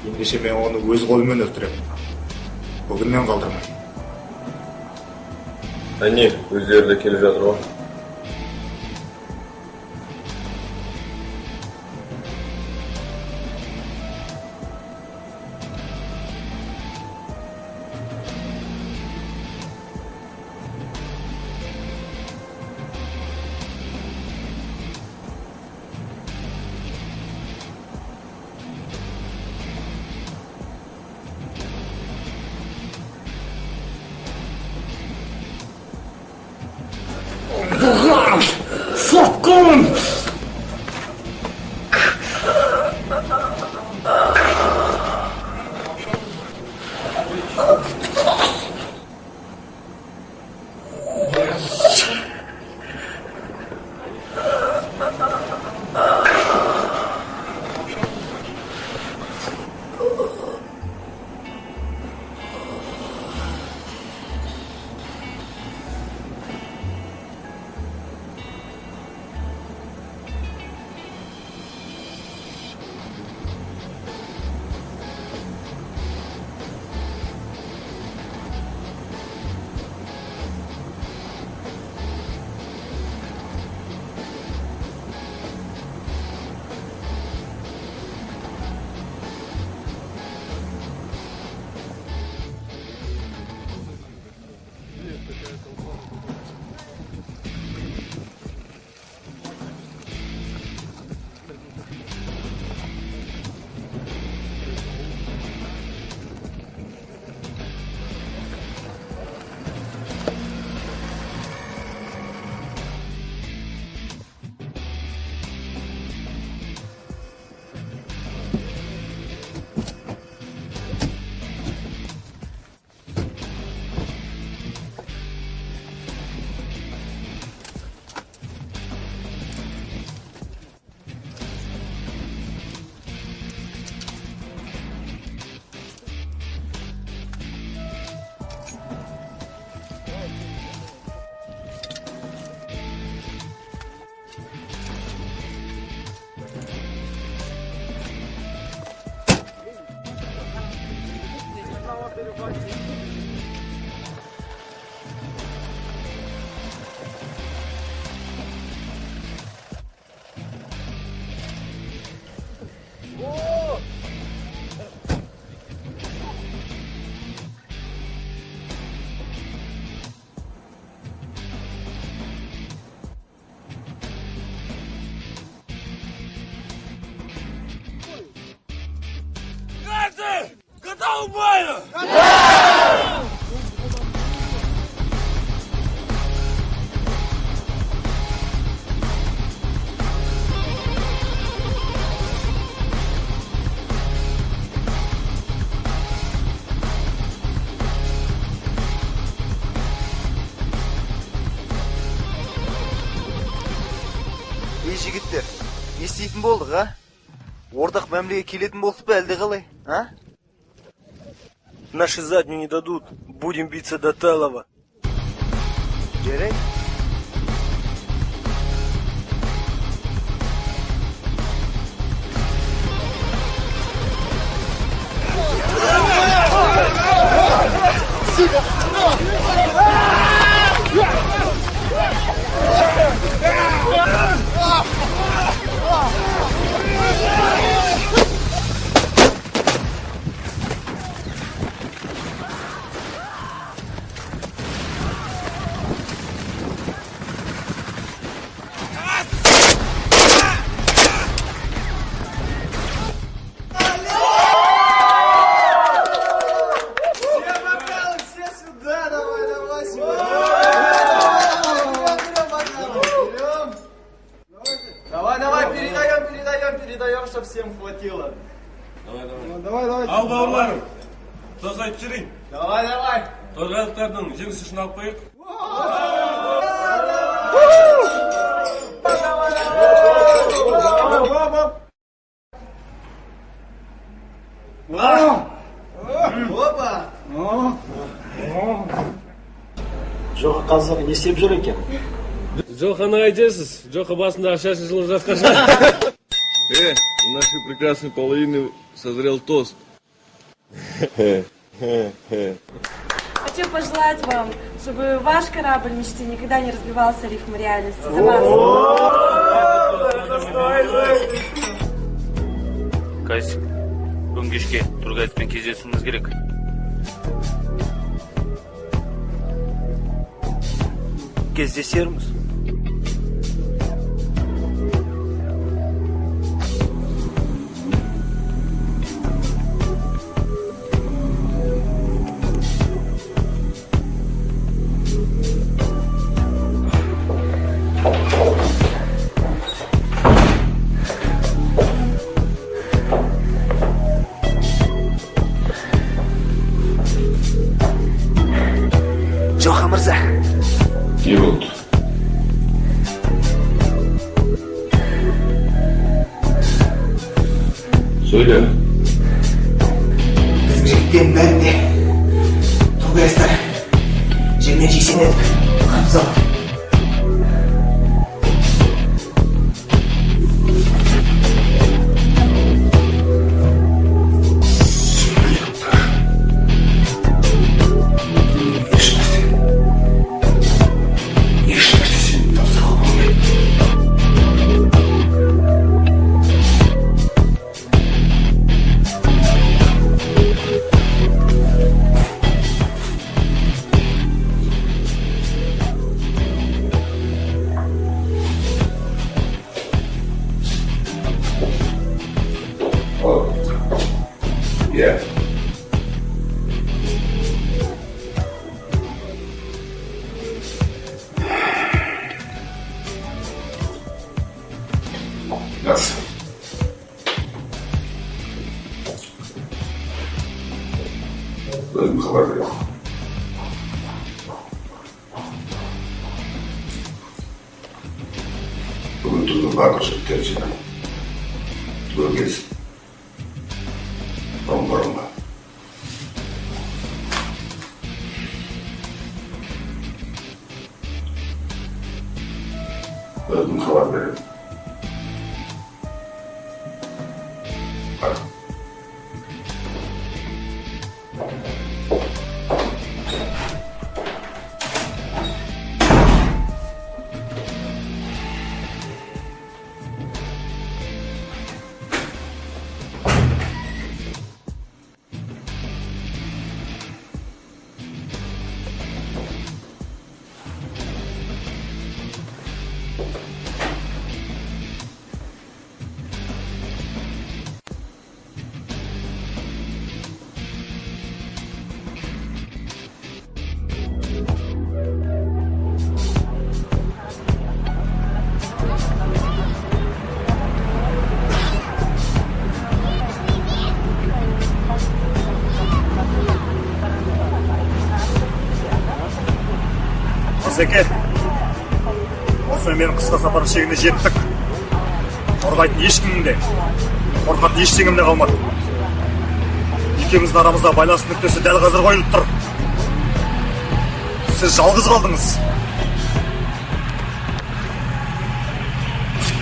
Ендеше мен оны өз қолыммен өлтірем. Бүгіннен қалдырмай. Әне, өздері де келіп жатыр ғой. Сатқын! Готовы к бою? Ей жігіттер, не істейтін болдық, а? Ордақ мәмлеге келетін болдық па әлде қалай, а? Наши заднюю не дадут. Будем биться до талого. Жарай. Сука! всем хватило. Давай, давай. Ну, давай. Ал бауырларым. Тоз айтып жүрейін. Давай. Торғайлықтардың жеңіс үшін алып қояйық. Опа! Жоқа қазір не істеп жүр екен? Джоханы айтасыз. Джоха басында шашы жылы жатқан шығар. У нашей прекрасной половины созрел тост. Хочу пожелать вам, чтобы ваш корабль мечты никогда не разбивался о рифму реальности. За вас. Кайсик, бүгін кешке Тургайспен кездесуіміз керек. Кездесерміз. Джоха мырза. Не болды. Söyle. Біздің жігіттердің бәрінде Тургайстар жермен жексенеді. Қамзал. Я. Нас. Өзім хабар беремін. Бүгін түнгі барлық жігіттер жинап. Түгел келсін. Бұрын-бұрынға. Өзім хабар беремін. Асеке, осымен қысқа сапар шегіне жеттік. Қорғайтын ешкімім де, қорқатын ештеңем де қалмады. Екеуміздің арамызда байланыс нүктесі дәл қазір қойылып тұр. Сіз жалғыз қалдыңыз.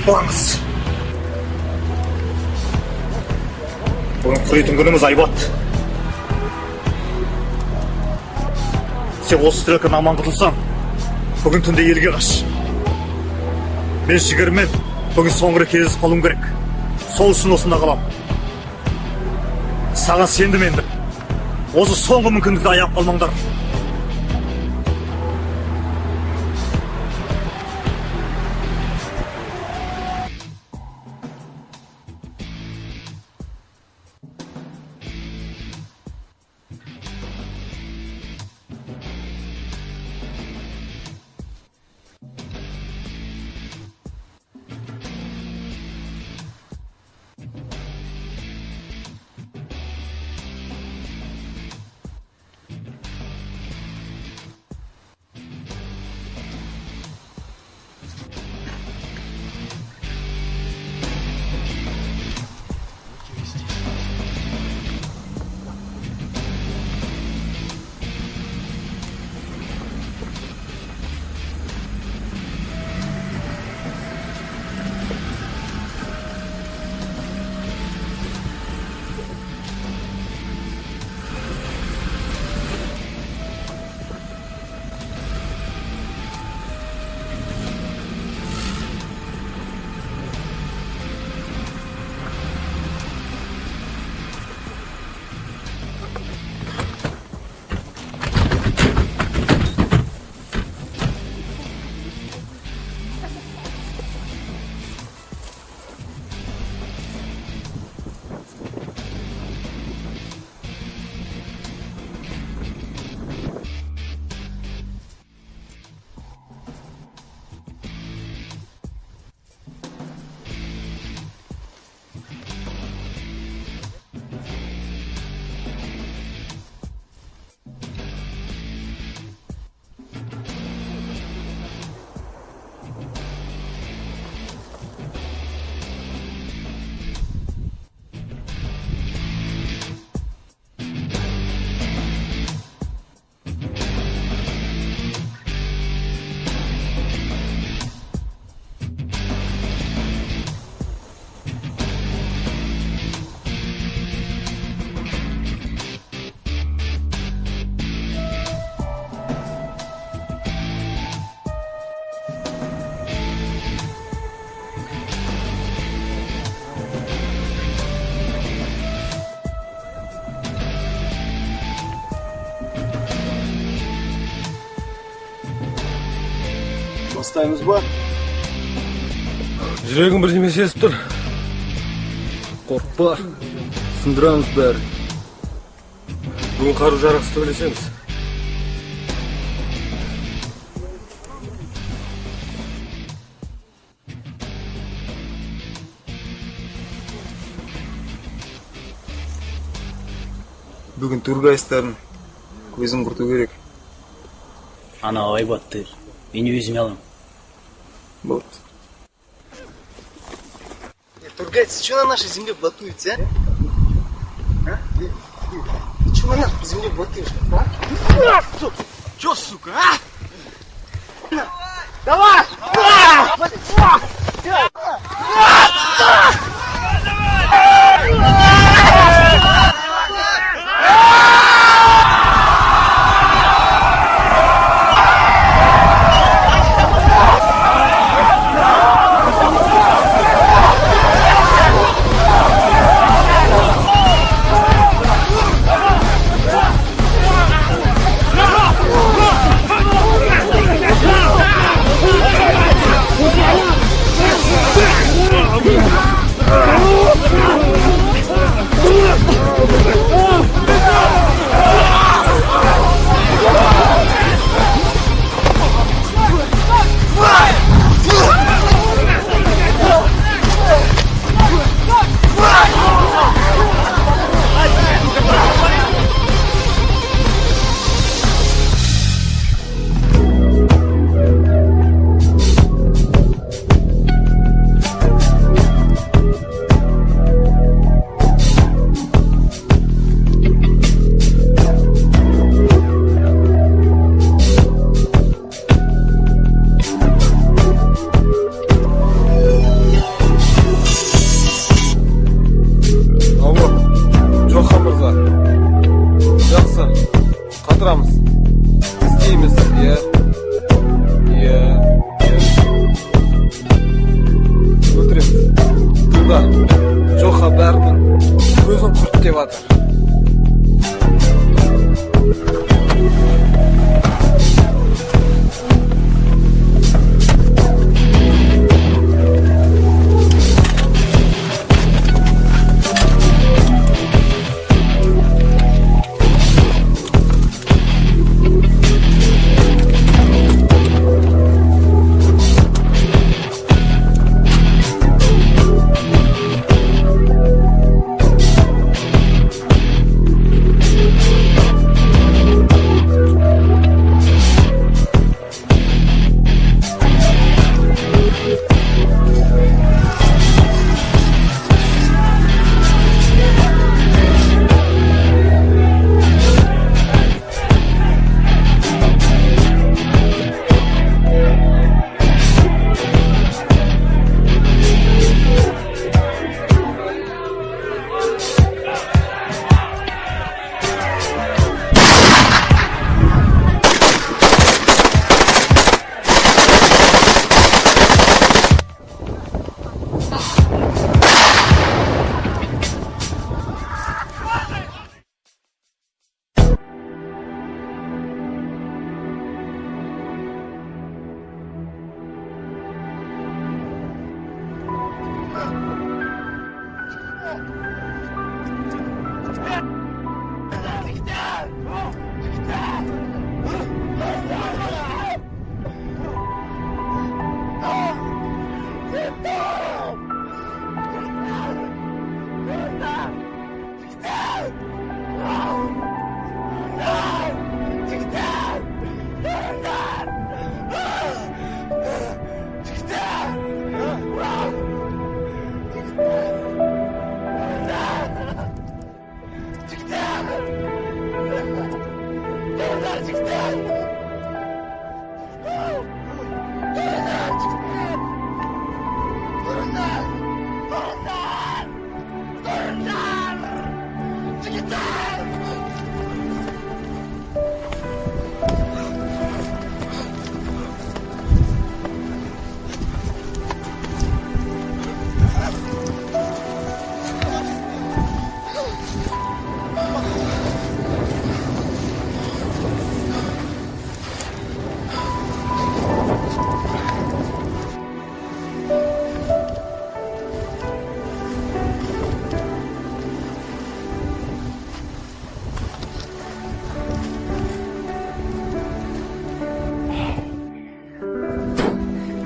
Болыңыз. Бүгін құрайтын күніміз айбат. Сен осы стрелканы аман құтылсаң, бүгін түнде елге қаш. Мен жігермен бүгін соңғы рет кездесіп қалуым керек. Сол үшін осында қалам. Саған сендім енді. Осы соңғы мүмкіндікті аяп қалмаңдар. бастаймыз ба? Жүрегім бірдеме сезіп тұр. Қорықпа, сындырамыз бәрі. Бүгін қару-жарақты төлесеміз. Бүгін тургайстарын көзін құрту керек. Ана айбатты, мен өзіме алам. Вот. Тургайцы, что на нашей земле блатуете, а? Ты что на нашей земле блатуешь, а? Чё, сука, а? Давай!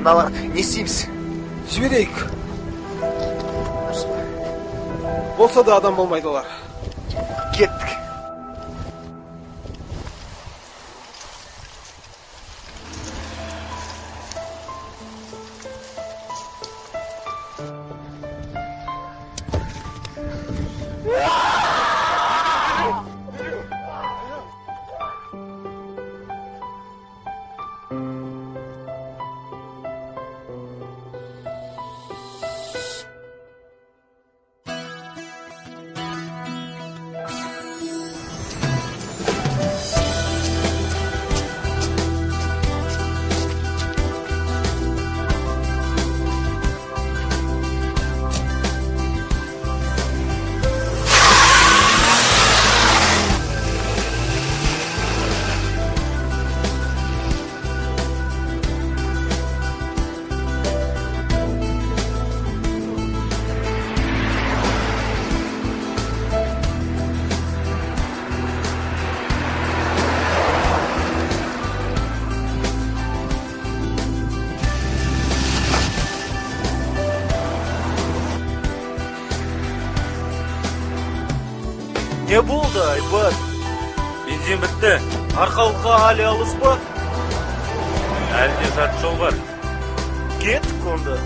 мыналар не істейміз? Жіберейік. Болса да адам болмайды олар. Кеттік. Не болды, Айбат? Бензин бітті. Арқалыққа әлі алыс па? Әлі де жарты жол бар. Кеттік онда.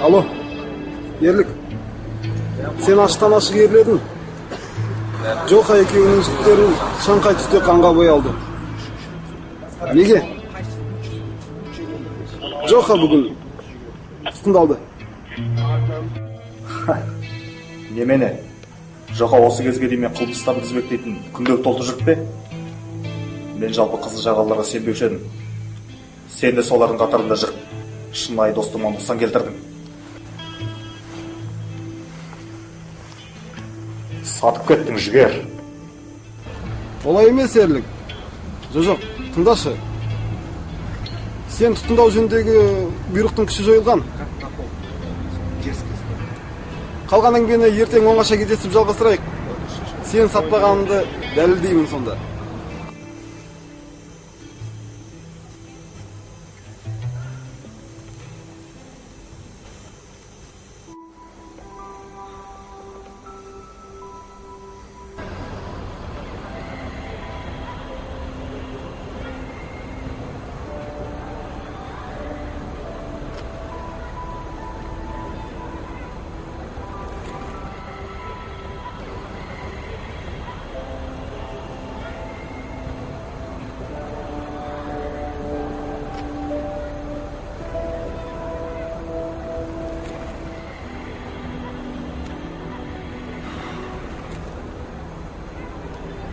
Алло, Ерлік, сен аштан ашық ерледің. Жоқа екеуінің жігіттерін шаңқай түсте қанға боялды. Неге? Жоқа бүгін тұтқындалды. Немене? Жоқа осы кезге дейін қылмыстарды тізбектейтін күнделік толтырып жүр бе? Мен жалпы қызыл жағаларға сенбеуші едім. Сен де солардың қатарында жүріп, шынайы достығыма нұқсан келтірдің. Сатып кеттің, жігер. Олай емес, Ерлік. Жоқ, тыңдашы. Сен тұтқындау жөніндегі бұйрықтың күші жойылған. Қалған әңгімені ертең оңаша кездесіп жалғастырайық. Сен сатпағаныңды дәлелдеймін сонда.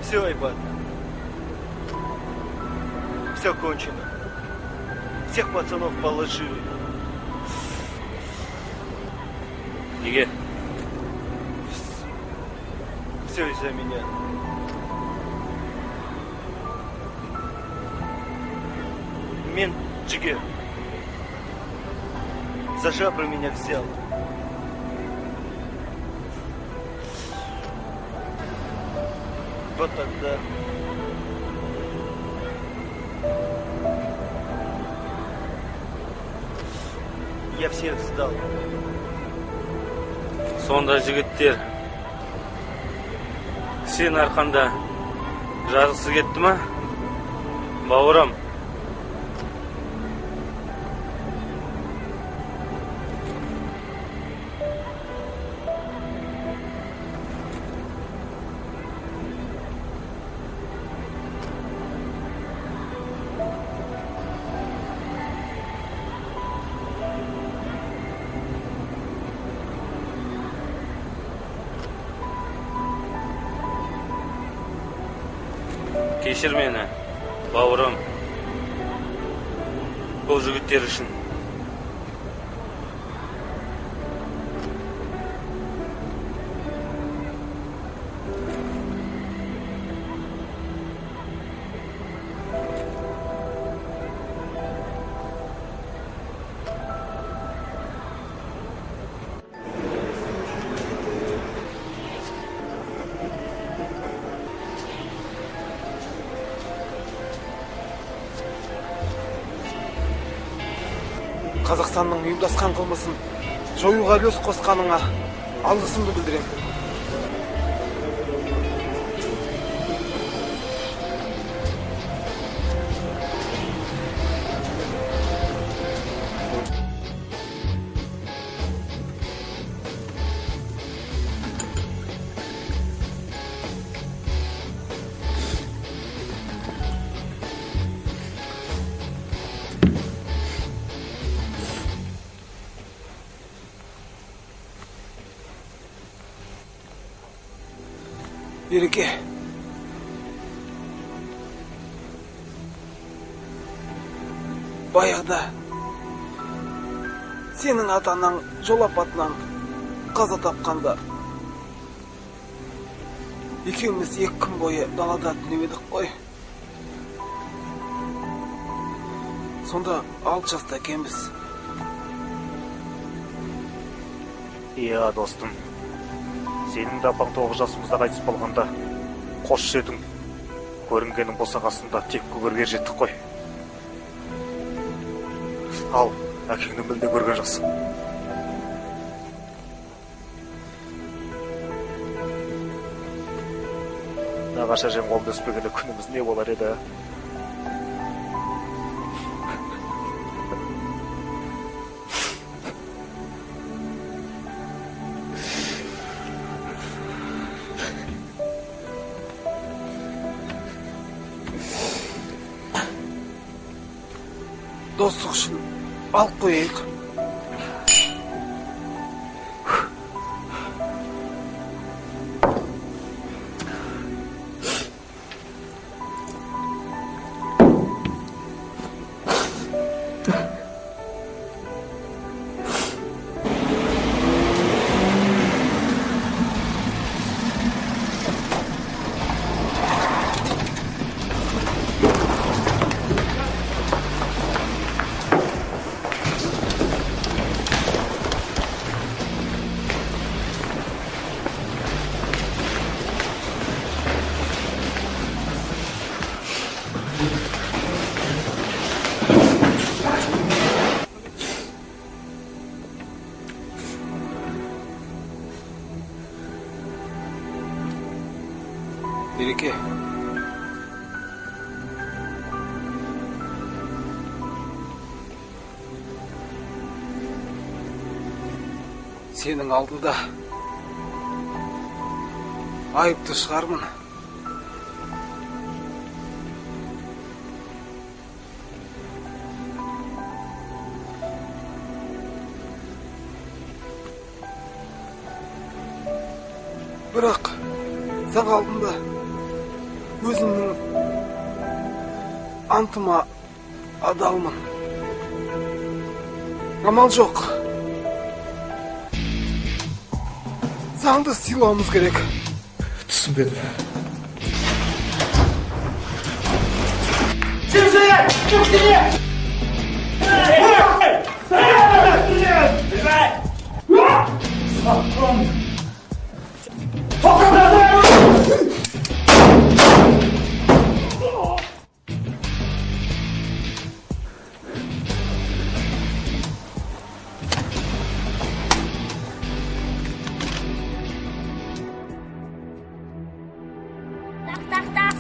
Все, Айбат. Все кончено. Всех пацанов положили. Неге? Все из-за меня. Мен Джигер. За жабры меня взял. Вот тогда. Я всех сдал. Сонда жігіттер сен арқанда жазғысы кетті ма, бауырым? кешір мені, бауырым. Бұл жігіттер үшін. Қазақстанның ұйымдасқан қылмысын жоюға үлес қосқаныңа алғысымды білдіремін. Береке, баяғыда сенің атаның жол апатынан қаза тапқанда екеуміз 2 күн бойы далада түнеп едік қой. Сонда 6 жаста екенбіз. Иә, достым. Сенің де апаң 9 жасымызда қайтыс болғанда, қош едің. Көрінгенің босағасында тек көргер жеттік қой. Ал, әкеңді мүлде көрген жоқсың. Нағашы әжең қолды өспегенде күніміз не болар еді? Достық үшін алып қойайық. Береке, сенің алдында айыпты шығармын. Бірақ заң алдында өзімнің антыма адалмын. Амал жоқ. Заңды сыйлауымыз керек. Түсінбедім.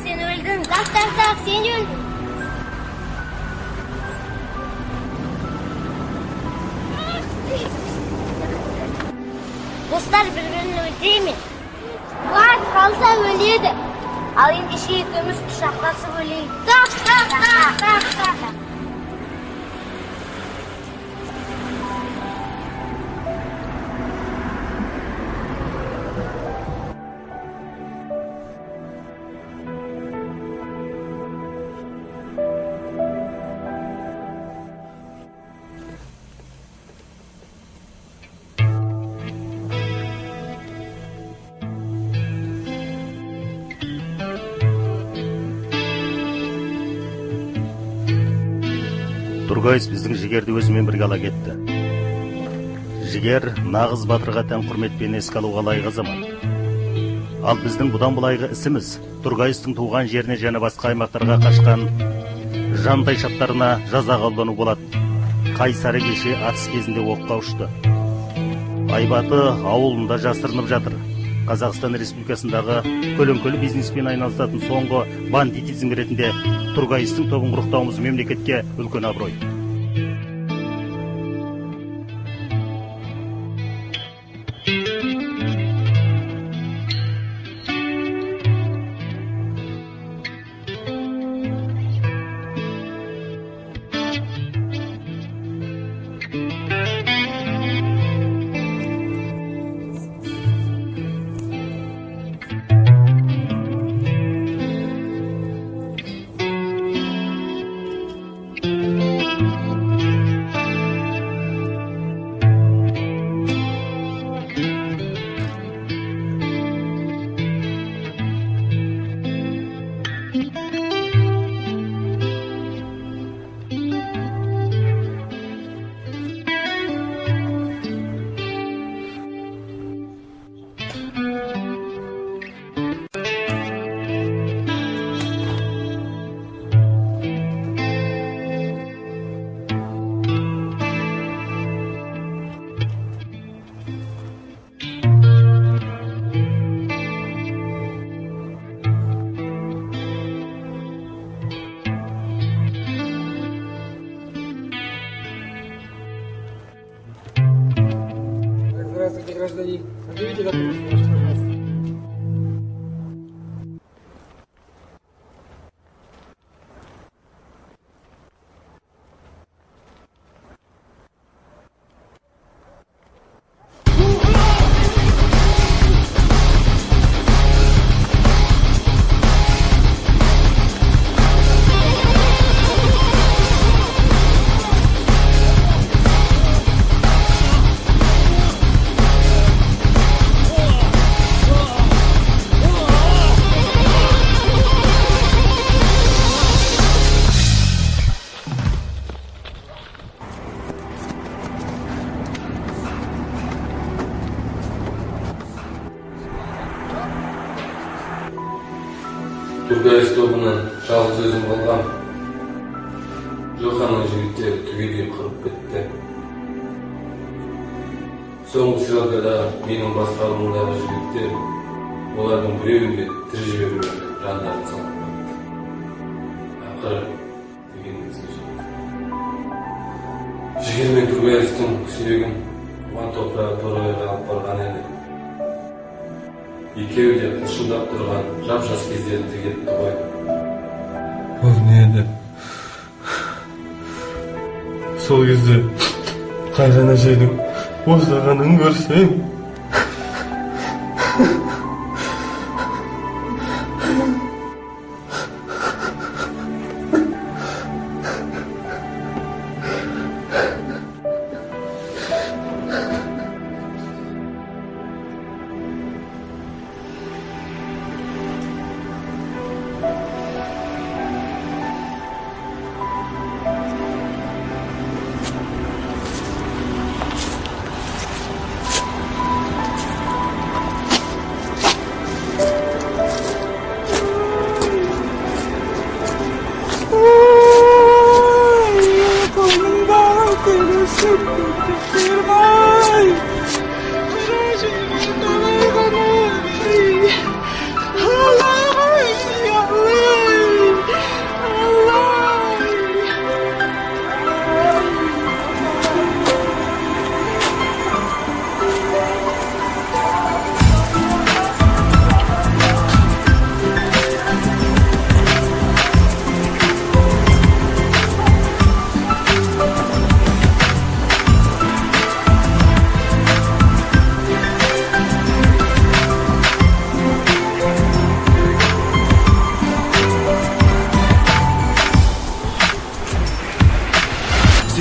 Sen öldün. Tak, sen öldün. Dostlar birbirini öldürür mü? Var, kalsa ölüydü. Al indi şey ikimiz kuşaklasıp öleyim. Tak. Тургайс біздің Жігерді өзімен бірге ала кетті. Жігер нағыз батырға тән құрметпен еске алуға лайық азамат. Ал біздің бұдан былайғы ісіміз Тургайстың туған жеріне және басқа аймақтарға қашқан жандайшаптарына жаза қолдану болады. Қайсары кеше атыс кезінде оққа ұшты. Айбаты ауылында жасырынып жатыр. Қазақстан Республикасындағы көлеңкелі бизнеспен айналысатын соңғы бандитизм ретінде Тургайстың тобын құрықтауымыз мемлекетке үлкен абырой. Здравствуйте, гражданин. Объявите документы, пожалуйста. Тургайс тобынан жалғыз өзім қалғам. Жоханның жігіттері түгелдей қырып кетті. Соңғы сыралғада менің басқаруымдағы жігіттер олардың біреуінде тірі жіберуге жандарын салып кетті. Ақыры дегенімізге жетті. Жігер мен Тургайстың сүйегін туған топырағы торғайға алып барған еді. Екеуі де қылшылдап тұрған жап-жас кездерінде кетті ғой. Ол не еді? Сол кезде қайран әжейдің боздағанын көрсең.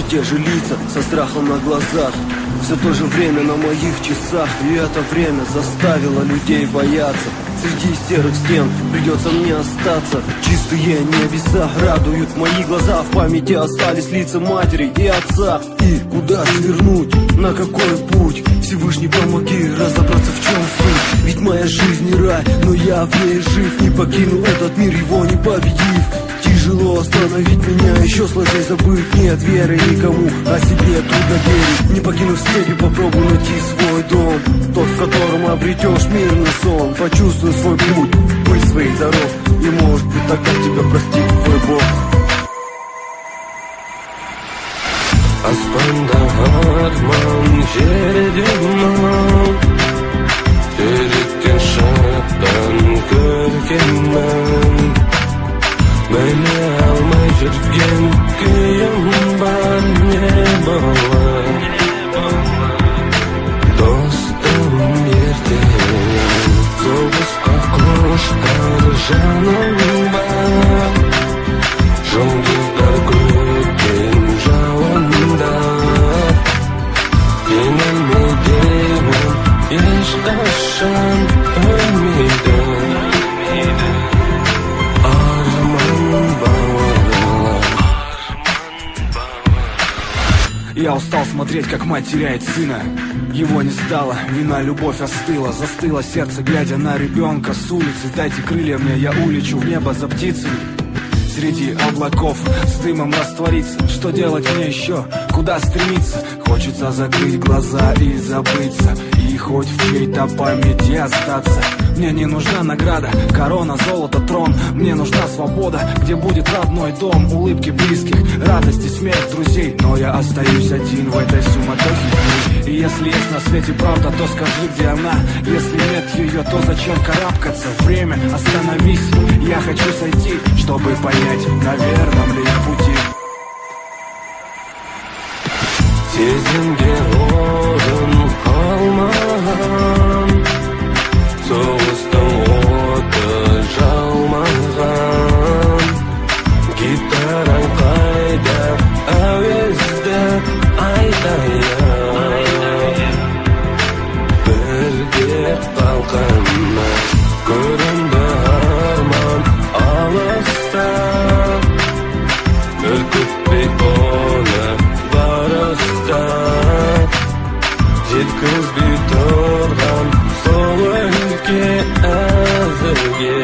Те же лица со страхом на глазах, Все то же время на моих часах, и это время заставило людей бояться. Среди серых стен придется мне остаться. Чистые небеса радуют мои глаза. В памяти остались лица матери и отца. И куда свернуть, на какой путь? Всевышний, помоги разобраться, в чем суть. Ведь моя жизнь не рай, но я в ней жив. Не покину этот мир, его не победив. Тяжело остановить меня, еще сложнее забыть. Нет веры никому, о себе трудно верить. Не покинув степи, попробуй найти свой дом. Тот, в котором обретешь мирный сон. Почувствуй свой путь, пыль своих дорог. И может быть тогда тебя простит твой Бог. Аспанда арман, жерде гуман, жүректен шаттан көргенмін. Біле алмай жүрген күйім бар, не болар? Достым ертең, соғысқа құштар жаным бар. Жұлдыздар көктен жауында, yenilmeydim, ешқашан ölmейді. Я устал смотреть, как мать теряет сына. Его не стало, вина, любовь остыла. Застыло сердце, глядя на ребенка с улицы. Дайте крылья мне, я улечу в небо за птицей. Среди облаков с дымом раствориться. Что делать мне еще? Куда стремиться? Хочется закрыть глаза и забыться. И хоть в чьей-то памяти остаться. Мне не нужна награда, корона, золото, трон. Мне нужна свобода, где будет родной дом. Улыбки близких, радости, смех друзей. Но я остаюсь один в этой суматохе дней. И если есть на свете правда, то скажи, где она. Если нет ее, то зачем карабкаться? Время, остановись, я хочу сойти, чтобы понять, на верном ли я пути. Сезімге орын қалмаған, соғыстың оты жалмаған. Гитараң қайда, әуезді айтайын. Бірге қалқанна, көрінді арман алыста. Үркітпей оны барыста, жеткізбей тұрған сол өлке әзірге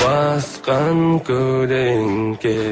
басқан көлеңке.